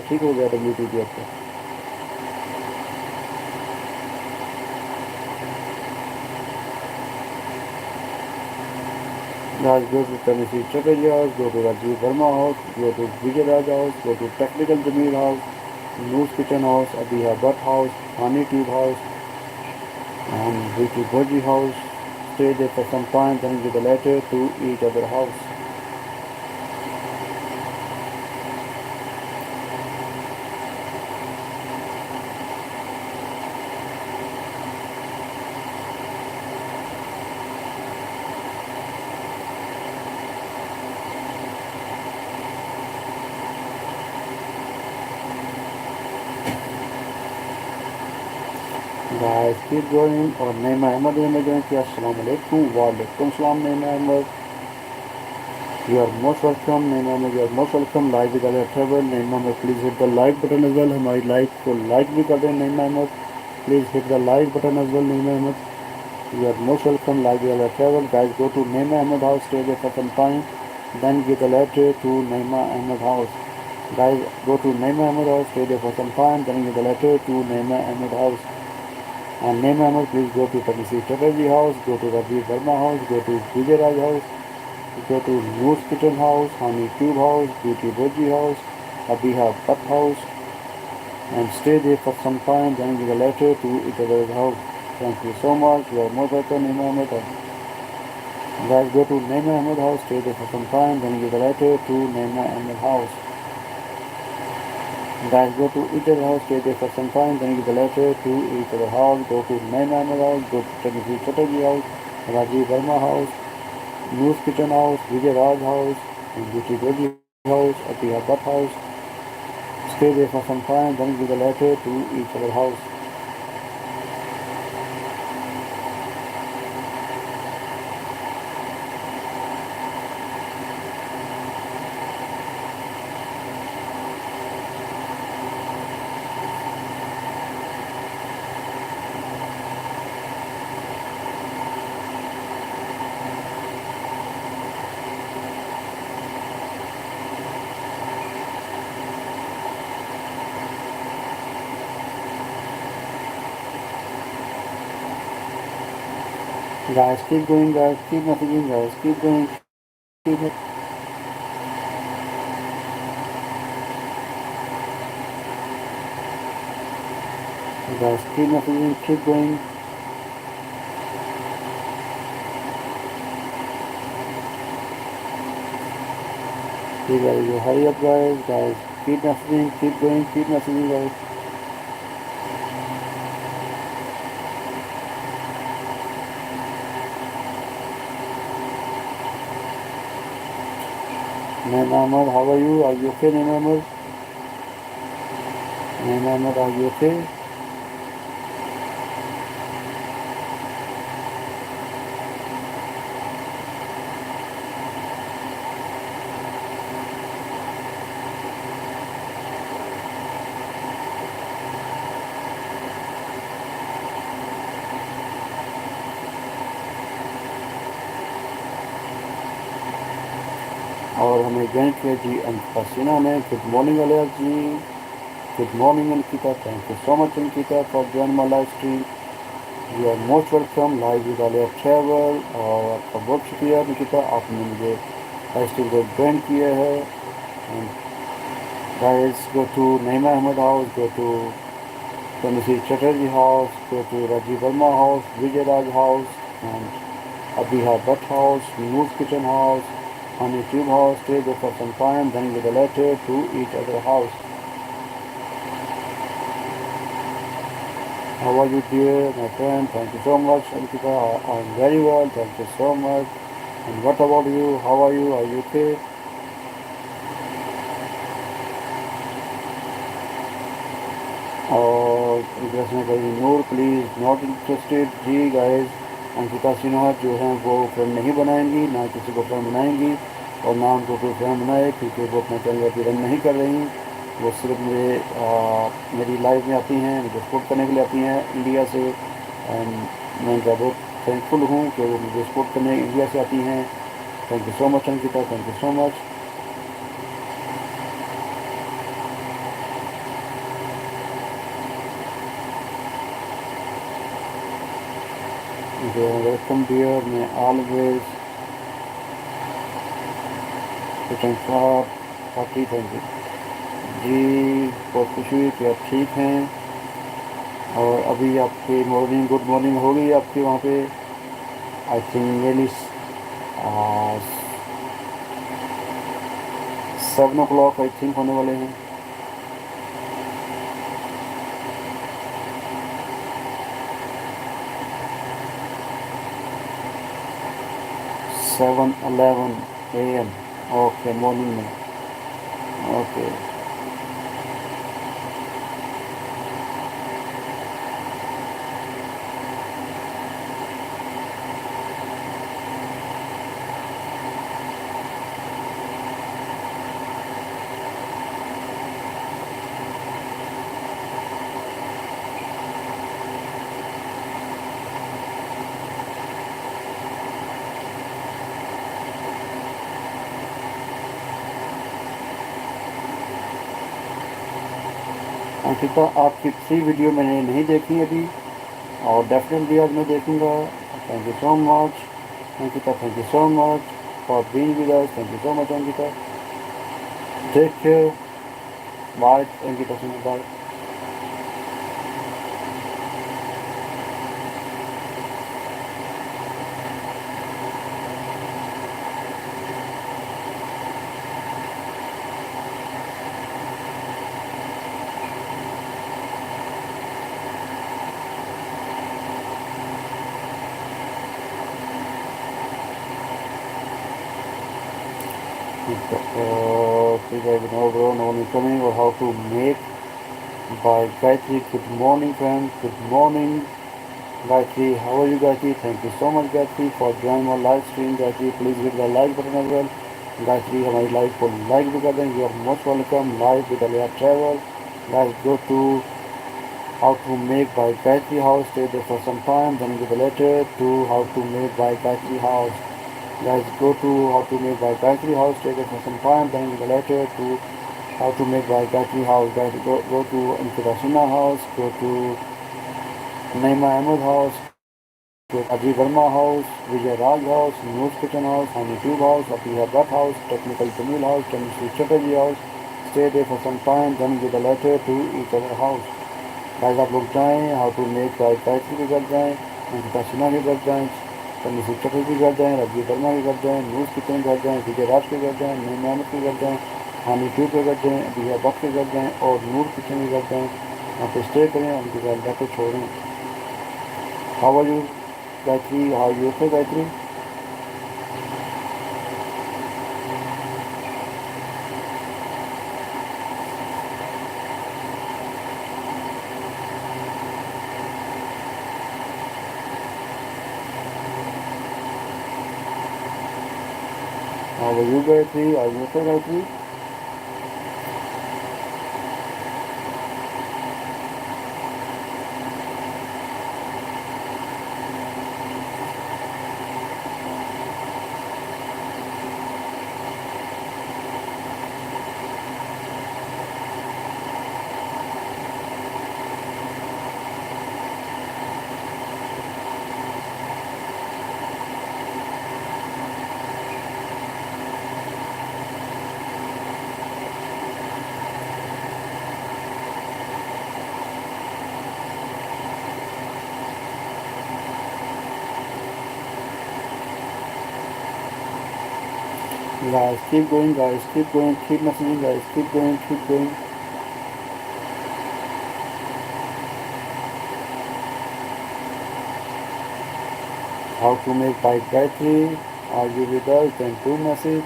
ठीक हो गया WT भी आपका? Guys, go to Tansi Chatterjee house, go to Rajiv Verma house, go to Vijay Raj house, go to Technical Jamil house, Noor's Kitchen house, Abhiha Bhatt house, Honey Tube house, and Beauty Boji house. stay there for some time, then give the letter to each other house. Guys, keep going. और नईम अहमद ने जो किया अस्सलाम वालेकुम, वालेकुम सलाम Naeem Ahmed. You are most welcome, Naeem Ahmed. You are most welcome. Live with Alhayat Travels. Naeem Ahmed, please hit the like button as well. हमारी like को लाइक भी कर दें Naeem Ahmed. Please hit the like button as well, Naeem Ahmed. You are most welcome. Live with Alhayat Travels. Guys, go to Naeem Ahmad house, stay there for some time, then give the letter to Naeem Ahmad house. Guys, go to Naeem Ahmad house, stay there for some time, then give the letter to Naeem Ahmad house. And name Ahmed, please go to Tanisi Chatterjee house, go to Rajiv Verma house, go to Vijay Raj house, go to News Kitchen house, Hani Tube house, Beauty Boji house, Abiha Pat house, and stay there for some time, then give a letter to each other's house. Thank you so much. You are most welcome, Name Ahmed. Guys, go to Name Ahmed house, stay there for some time, then give a letter to Name Ahmed house. Guys, go to each other house, stay there for some time, then give the letter to each other house. Go to Naim Ahmed house, go to Tanisi Chatterjee house, Rajiv Verma house, News Kitchen house, Vijay Raj house, Beauty Boji house, Atiya Bhatt house. Stay there for some time, then give the letter to each other house. Guys, keep going, guys, keep messaging, guys, keep going, keep it. Guys, keep messaging, keep going. You guys, you hurry up, guys, keep messaging, keep going, keep messaging, guys. Naim Ahmed, how are you? Are you okay, Naim Ahmed? Naim Ahmed, are you okay? और हमें join किया जी अंकिता सिन्हा ने. Good morning अलैत जी, good morning Ankita. Thank you so much Ankita for join my live stream. You are most welcome live with अलहयात travel. और आपका बहुत शुक्रिया अंकिता, आपने मुझे लाइव स्ट्रीम को ज्वाइन किया है. And guys, go to Naima Ahmed house, go to तनिसी Chatterjee house, go to Rajiv Verma house, Vijay Raj house, and Abiha Bhatt house, news kitchen house, on your tube house. Stay there for some time, then give a letter to each other house. How are you, dear, my friend? Thank you so much, Ankita. I'm very well, thank you so much. And what about you? How are you? Are you okay? और इधर में कहीं Noor, please not interested जी. Guys, Ankita Sinha जो हैं वो friend नहीं बनाएंगी, ना किसी को फ्रेंड बनाएंगी, और ना उनको कोई फ्रेंड बनाए, क्योंकि वो अपना चैनल अभी रन नहीं कर रही. वो सिर्फ मेरी लाइव में आती हैं, मुझे सपोर्ट करने के लिए आती हैं इंडिया से. एंड मैं उनका बहुत थैंकफुल हूँ कि वो मुझे सपोर्ट करने इंडिया से आती हैं. Thank you so much Ankita, thank you so much. Welcome dear. मैं always party. Thank you ji, बहुत खुशी हुई कि आप ठीक हैं. और अभी आपकी मॉर्निंग, गुड मॉर्निंग हो गई आपके वहाँ पे. I think nearly 7 o'clock I think होने वाले हैं. 7:11 a.m. ओके मॉर्निंग में. ओके. अंकिता आपकी 3 वीडियो मैंने नहीं देखी अभी और डेफिनेटली आज मैं देखूंगा. Thank you so much Ankita. Thank you so much for being with us. Thank you so much Ankita. Take care. Bye Ankita. सुनो bye. Please I will know bro, no one is coming or how to make by Gayatri. Good morning friends. Good morning Gayatri. How are you Gayatri? Thank you so much Gayatri for joining our live stream. Gayatri please hit the like button as well. Gayatri हमारी live को like भी कर दें. You are most welcome live with Alhayat Travels. Guys go to how to make by Gayatri house. Stay there for some time. Then give a letter to how to make by Gayatri house. Guys go to how to make by Gayatri house. Stay there for some time. Then give a letter to how to make by Gayatri house. Guys go to Ankita Sinha house. Go to Naima Ahmed house. Go to Ajay Verma house. Vijay Raj house. News Kitchen house. Honey Tube house. Abiha Bhatt house. Technical Jamil house. Chemistry Chatterjee house. Stay there for some time. Then give a letter to each other house. Guys आप लोग जाएँ how to make bye Gayatri के घर जाएँ. अंकिता सिन्हा के घर जाएँ. तनिषा चटर्जी के घर जाएँ. रवि वर्मा के घर जाएँ. न्यूज़ किचन के घर जाएँ. विजय राज के घर जाएँ. नई मेहनत के घर जाएँ. हानी ट्यूब के घर जाएँ. अबिया भट्ट के घर जाएँ और नूर किचन के घर जाएँ. वहाँ पे स्टे करें. उनके घर जाके छोड़ें. How are you Gayatri? How you okay Gayatri? How are you Gayatri? Are you okay Gayatri? Guys, keep going, guys, keep going, keep messaging, guys, keep going, keep going. How to make by Gayatri? Are you with us? Then do message.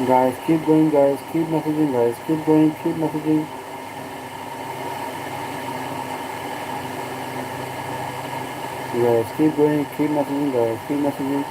Guys, keep going, guys. Keep messaging, guys. Keep going, keep messaging. Guys, keep going, keep messaging, guys. Keep messaging.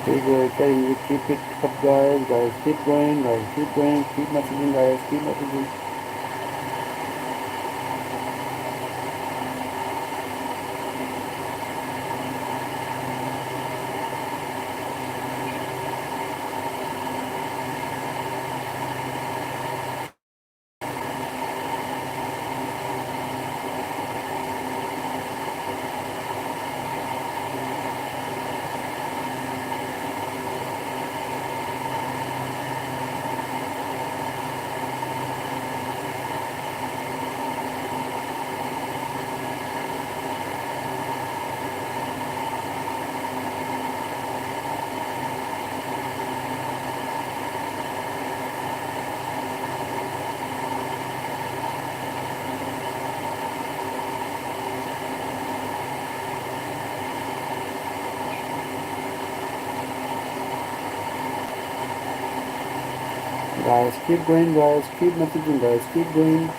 Keep going, keep it up, guys. Guys, keep going, guys. Keep going, keep messaging, guys. Keep messaging. Guys, keep going, guys. Keep messaging, guys. Keep going.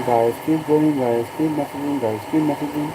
Guys, keep going, guys. Keep messaging, guys. Keep messaging.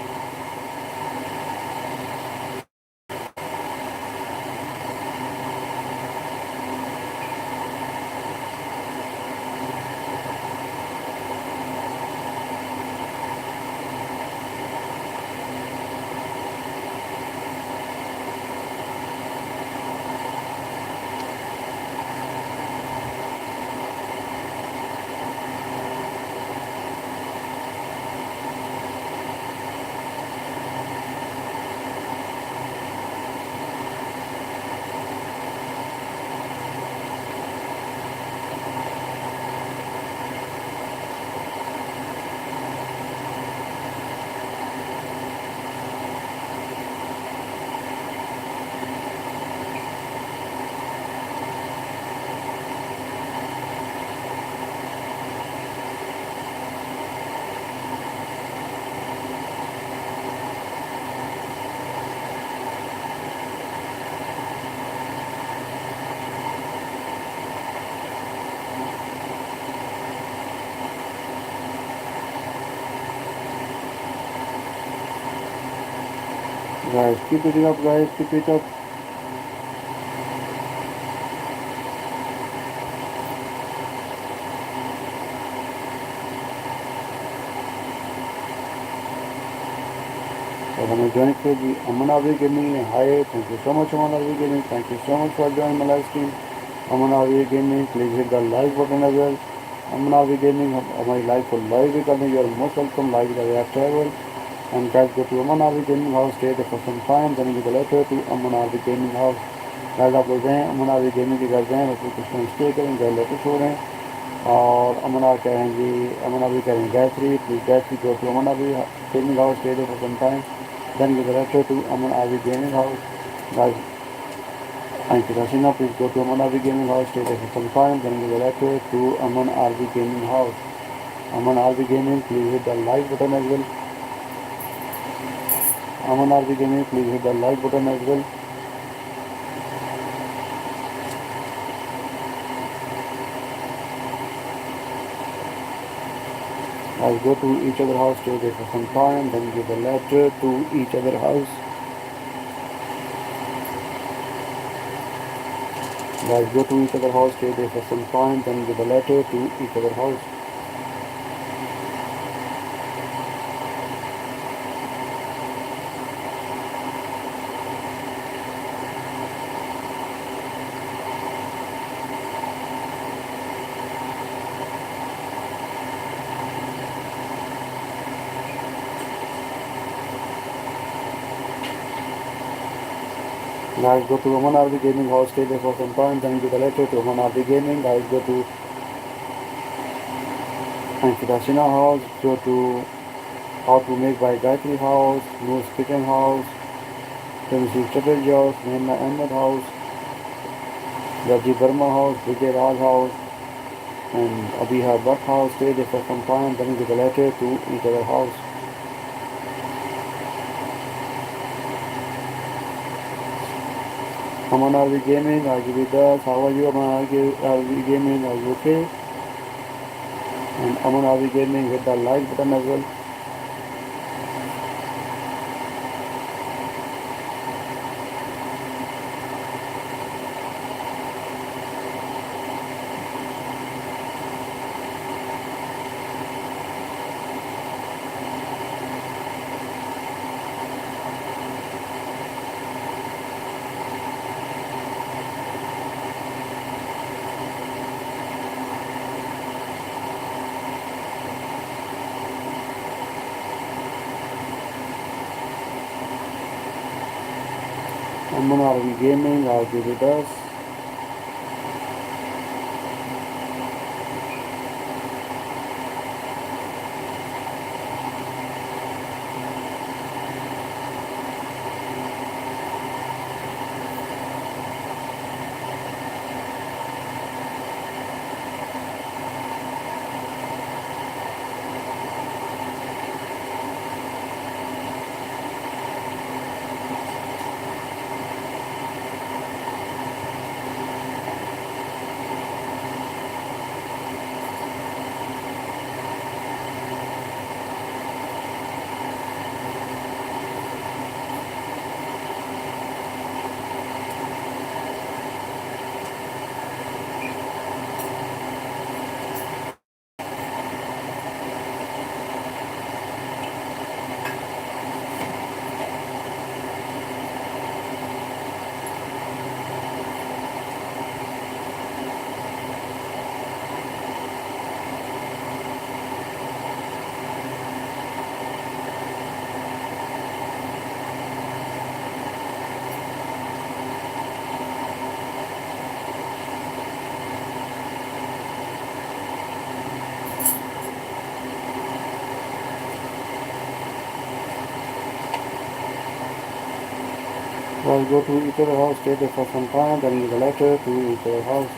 Guys, keep it up, guys. Keep it up. और हमें join किया जी अमन Avi gaming ने hi thank you so much Aman Avi gaming thank you so much for join my live stream Aman Avi gaming please hit the like button as well Aman Avi gaming हमारी live को live भी करने you are most welcome live the way travel and guys go to Aman Avi gaming house stay there for some time then you go to Aman Avi gaming house guys आप लोग हैं अमन Avi gaming के घर जाएं उसमें कुछ टाइम स्टे करें घर लेकर छोड़ें और अमन आ कह रहे हैं जी अमन आवी कह रहे हैं Gayatri please Gayatri go to Aman Avi gaming house stay there for some time then you directed to Aman RV Gaming House. Guys, thank you. Rashina, please go to Aman RV Gaming House, stay there for some time. Then you directed to Aman RV Gaming House. Aman RV Gaming, please hit the like button as well. Aman RV Gaming, please hit the like button as well. Guys, go to each other house, stay there for some time, then give a letter to each other house. Guys, go to each other house, stay there for some time, then give a letter to each other house. Guys, go to Aman RV Gaming house, stay there for some time, then give a letter to Aman RV Gaming. Guys, go to Anshidashina house, go to How to Make by Gayatri house, Noor's Kitchen house, Tennessee Chatterjee house, Nehma Ahmed house, Raji Verma house, Vijay Raj house, and Abiha Bhatt house. Stay there for some time, then give a letter to each other house. Aman RV Gaming, are you with us? How are you, Aman RV Gaming? Are you okay? And Aman RV Gaming, hit the like button as well. Aman RV Gaming, are you with us? Guys, go to each other house, stay there for some time, then give a letter to each other house.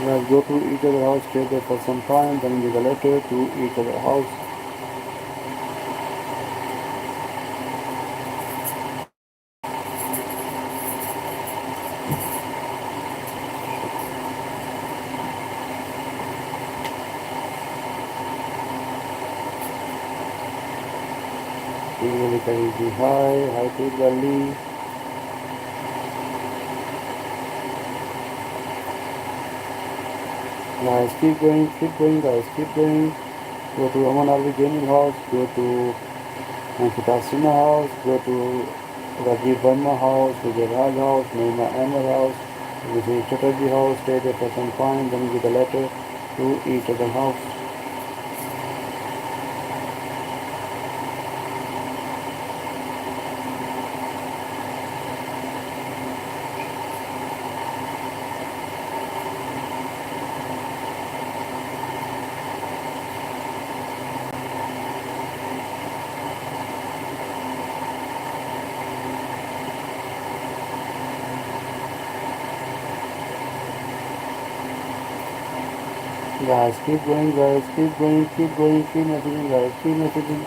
Guys, go to each other house, stay there for some time, then give a letter to each other house. Hi to Gully. Guys, keep going guys, keep going. Go to Aman RV Gaming house, go to Ankita Sinha house, go to Rajiv Verma house, Vijay Raj house, Nehma Ahmed house, Vijay Chatterjee house. Stay there for some time, then give a letter to each other house. Guys, keep going, guys, keep going, keep going, keep messaging, guys, keep messaging.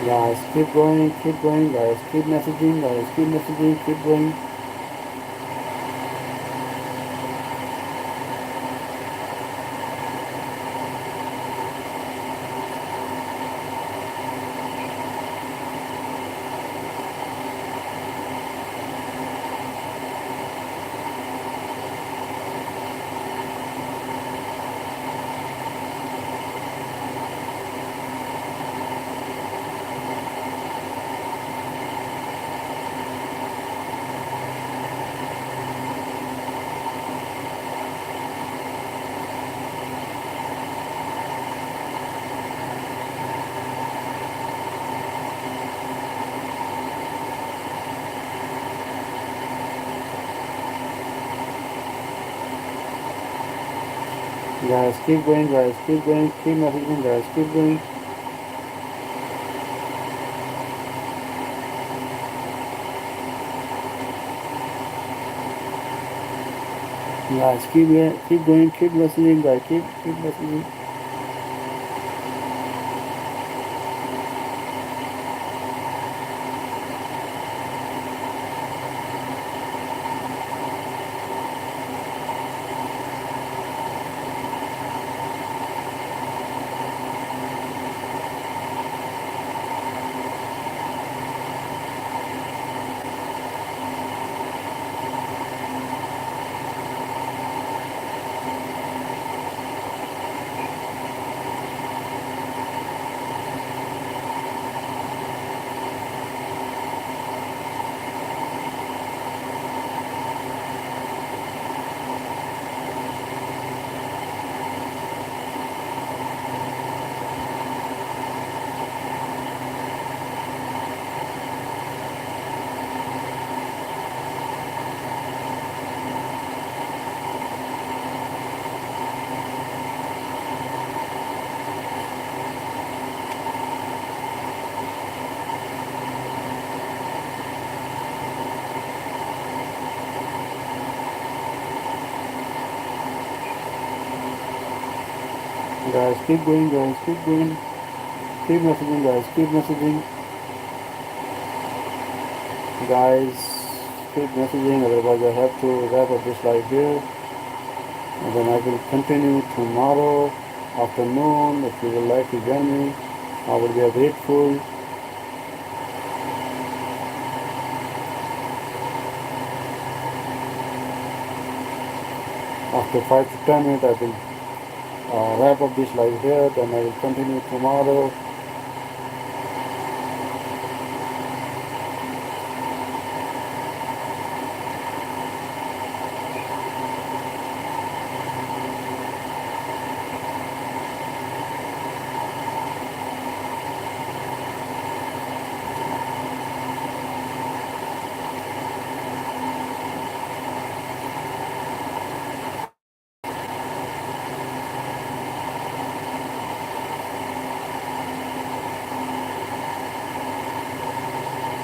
Guys, keep going, guys, keep messaging, guys, keep messaging, keep going. Guys, keep going, guys, keep going, keep messaging, guys, keep going. Guys, keep going, keep listening, guys, keep listening. Guys, keep going, guys, keep going. Keep messaging, guys, keep messaging. Guys, keep messaging, otherwise I have to wrap up this live here. And then I will continue tomorrow afternoon. If you would like to join me, I would be grateful. After 5 to 10 minutes, I will wrap up this live here. Then I will continue tomorrow.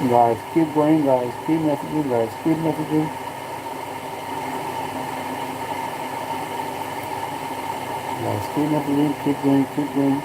Guys, keep going, guys, keep messaging, guys, keep messaging. Guys, keep messaging, keep going, keep going.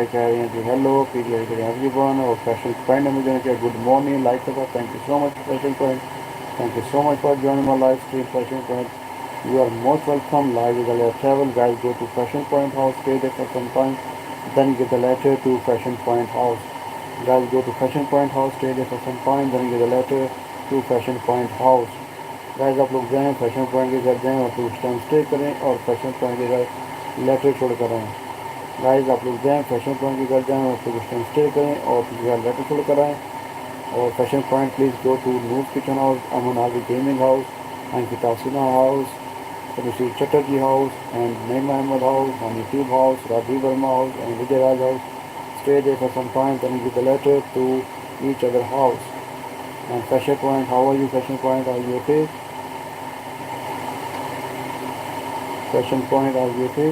है कह रहे हैं जी hello, P D I करें everyone. और fashion point में मुझे क्या good morning like करा, thank you so much fashion point, thank you so much for joining my live stream Fashion Point. You are most welcome live with Alhayat Travel. Guys, go to Fashion Point House, stay there for some time, then get the letter to Fashion Point House. Guys, go to Fashion Point House, stay there for some time, then get the letter to Fashion Point House. Guys आप लोग जाएँ fashion point के घर जाएँ और फिर उस time stay करें और फैशन पॉइंट के घर लेटर छोड़ कर आएँ। गाइस आप लोग जाएँ फैशन पॉइंट के घर जाएँ और फिर उस टाइम स्टे करें और फिर घर लेटर छोड़ कर आएँ। और fashion point please go to Noor kitchen house, Aman आगे gaming house, Ankita Sinha house, Rishi Chatterjee House and Naima Ahmed House, and YouTube House, Radhi Verma House and Vijay Raj House. Stay there for some time, then give the letter to each other house. And Fashion Point, how are you Fashion Point? Are you okay? Fashion Point, are you okay?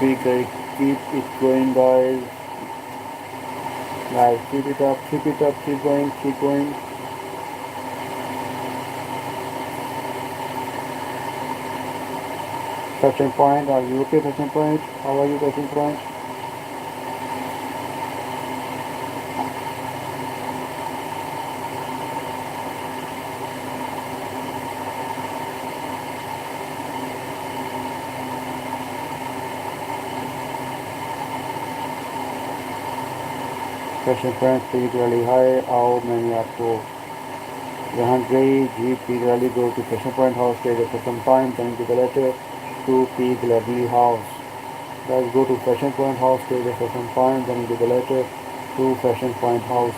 Keep it going guys. Guys, keep it up, keep it up, keep going, keep going. Fashion Point, are you okay Fashion Point? How are you Fashion Point? Fashion Point, please really high. आओ मैंने आपको यहाँ गई G P गली go to Fashion Point House, stay there for some time, then give the letter to P Gladly House. Guys, go to Fashion Point House, stay there for some time, then give the letter to Fashion Point House.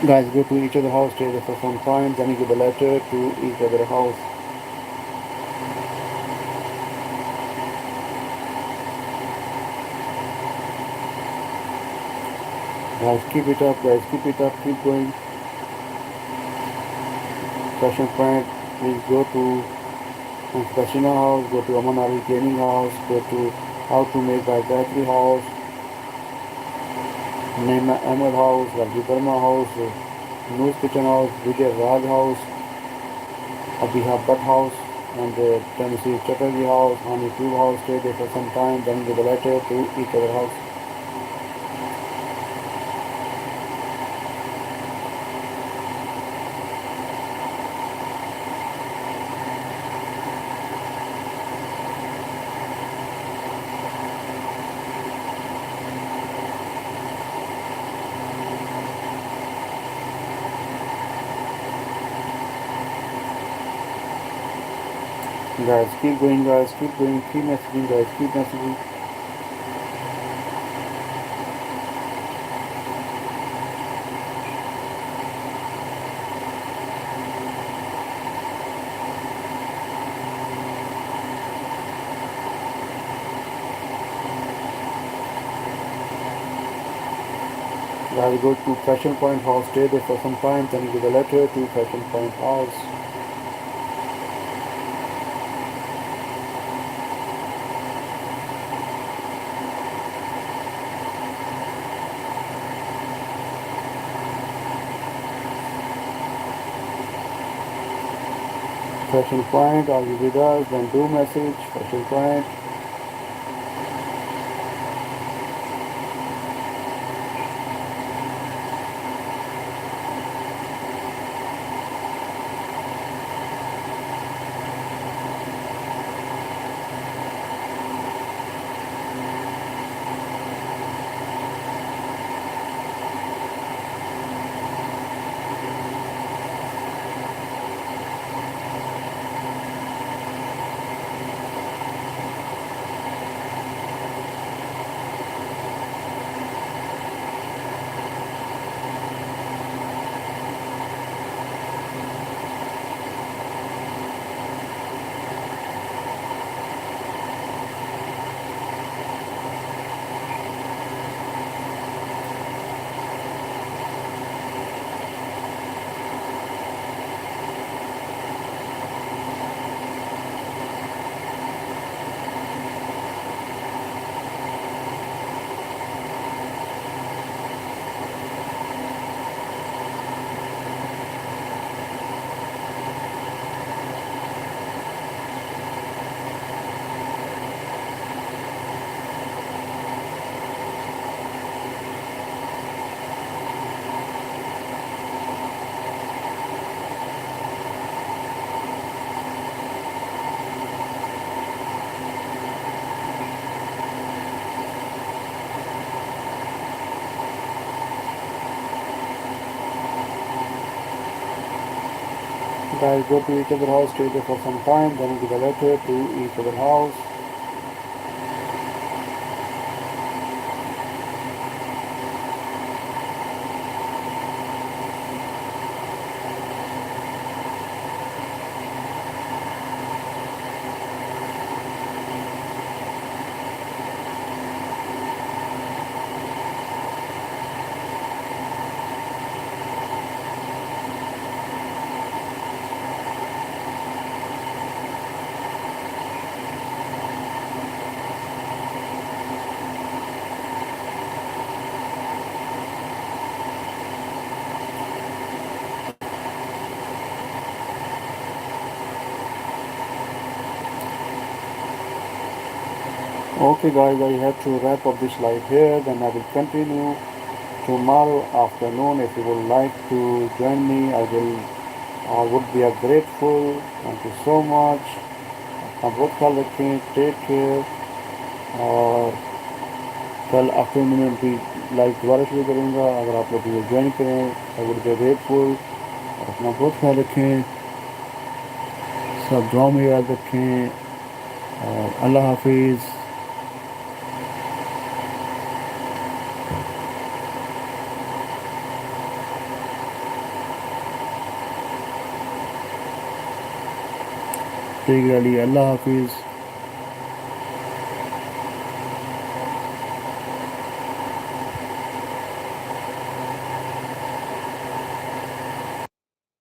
Guys, go to each other house, stay there for some time, then give the letter to each other house. Guys, keep it up, guys, keep it up, keep going. Fashion Point, please go to Casino House, go to Aman Ali Gaming House, go to How to Make by Gayatri House, Naima Ahmed House, Raji Verma House, News Kitchen House, Vijay Raj House, Abhiha Bhatt House, and Tennessee Chatterjee House, Hani Tube House. Stay there for some time, then give a letter to each other house. Guys, keep going, guys, keep going, keep messaging, guys, keep messaging. Guys, go to Fashion Point House, stay there for some time, then give a letter to Fashion Point House. Fashion Point, are you with us? Then do message, Fashion Point. Guys, go to each other's house, stay there for some time, then give a letter to each other's house. Okay guys, I have to wrap up this live here, then I will continue tomorrow afternoon. If you would like to join me, I would be grateful. Thank you so much. अपना बहुत ख्याल रखें, take care. और कल afternoon में भी live दोबारा शुरू करूँगा, अगर आप लोग मुझे ज्वाइन करें आई वुड बी ग्रेटफुल। और अपना बहुत ख्याल रखें, सब दुआ में याद रखें, और अल्लाह हाफिज़। टेक केयर, अल्लाह हाफिज़।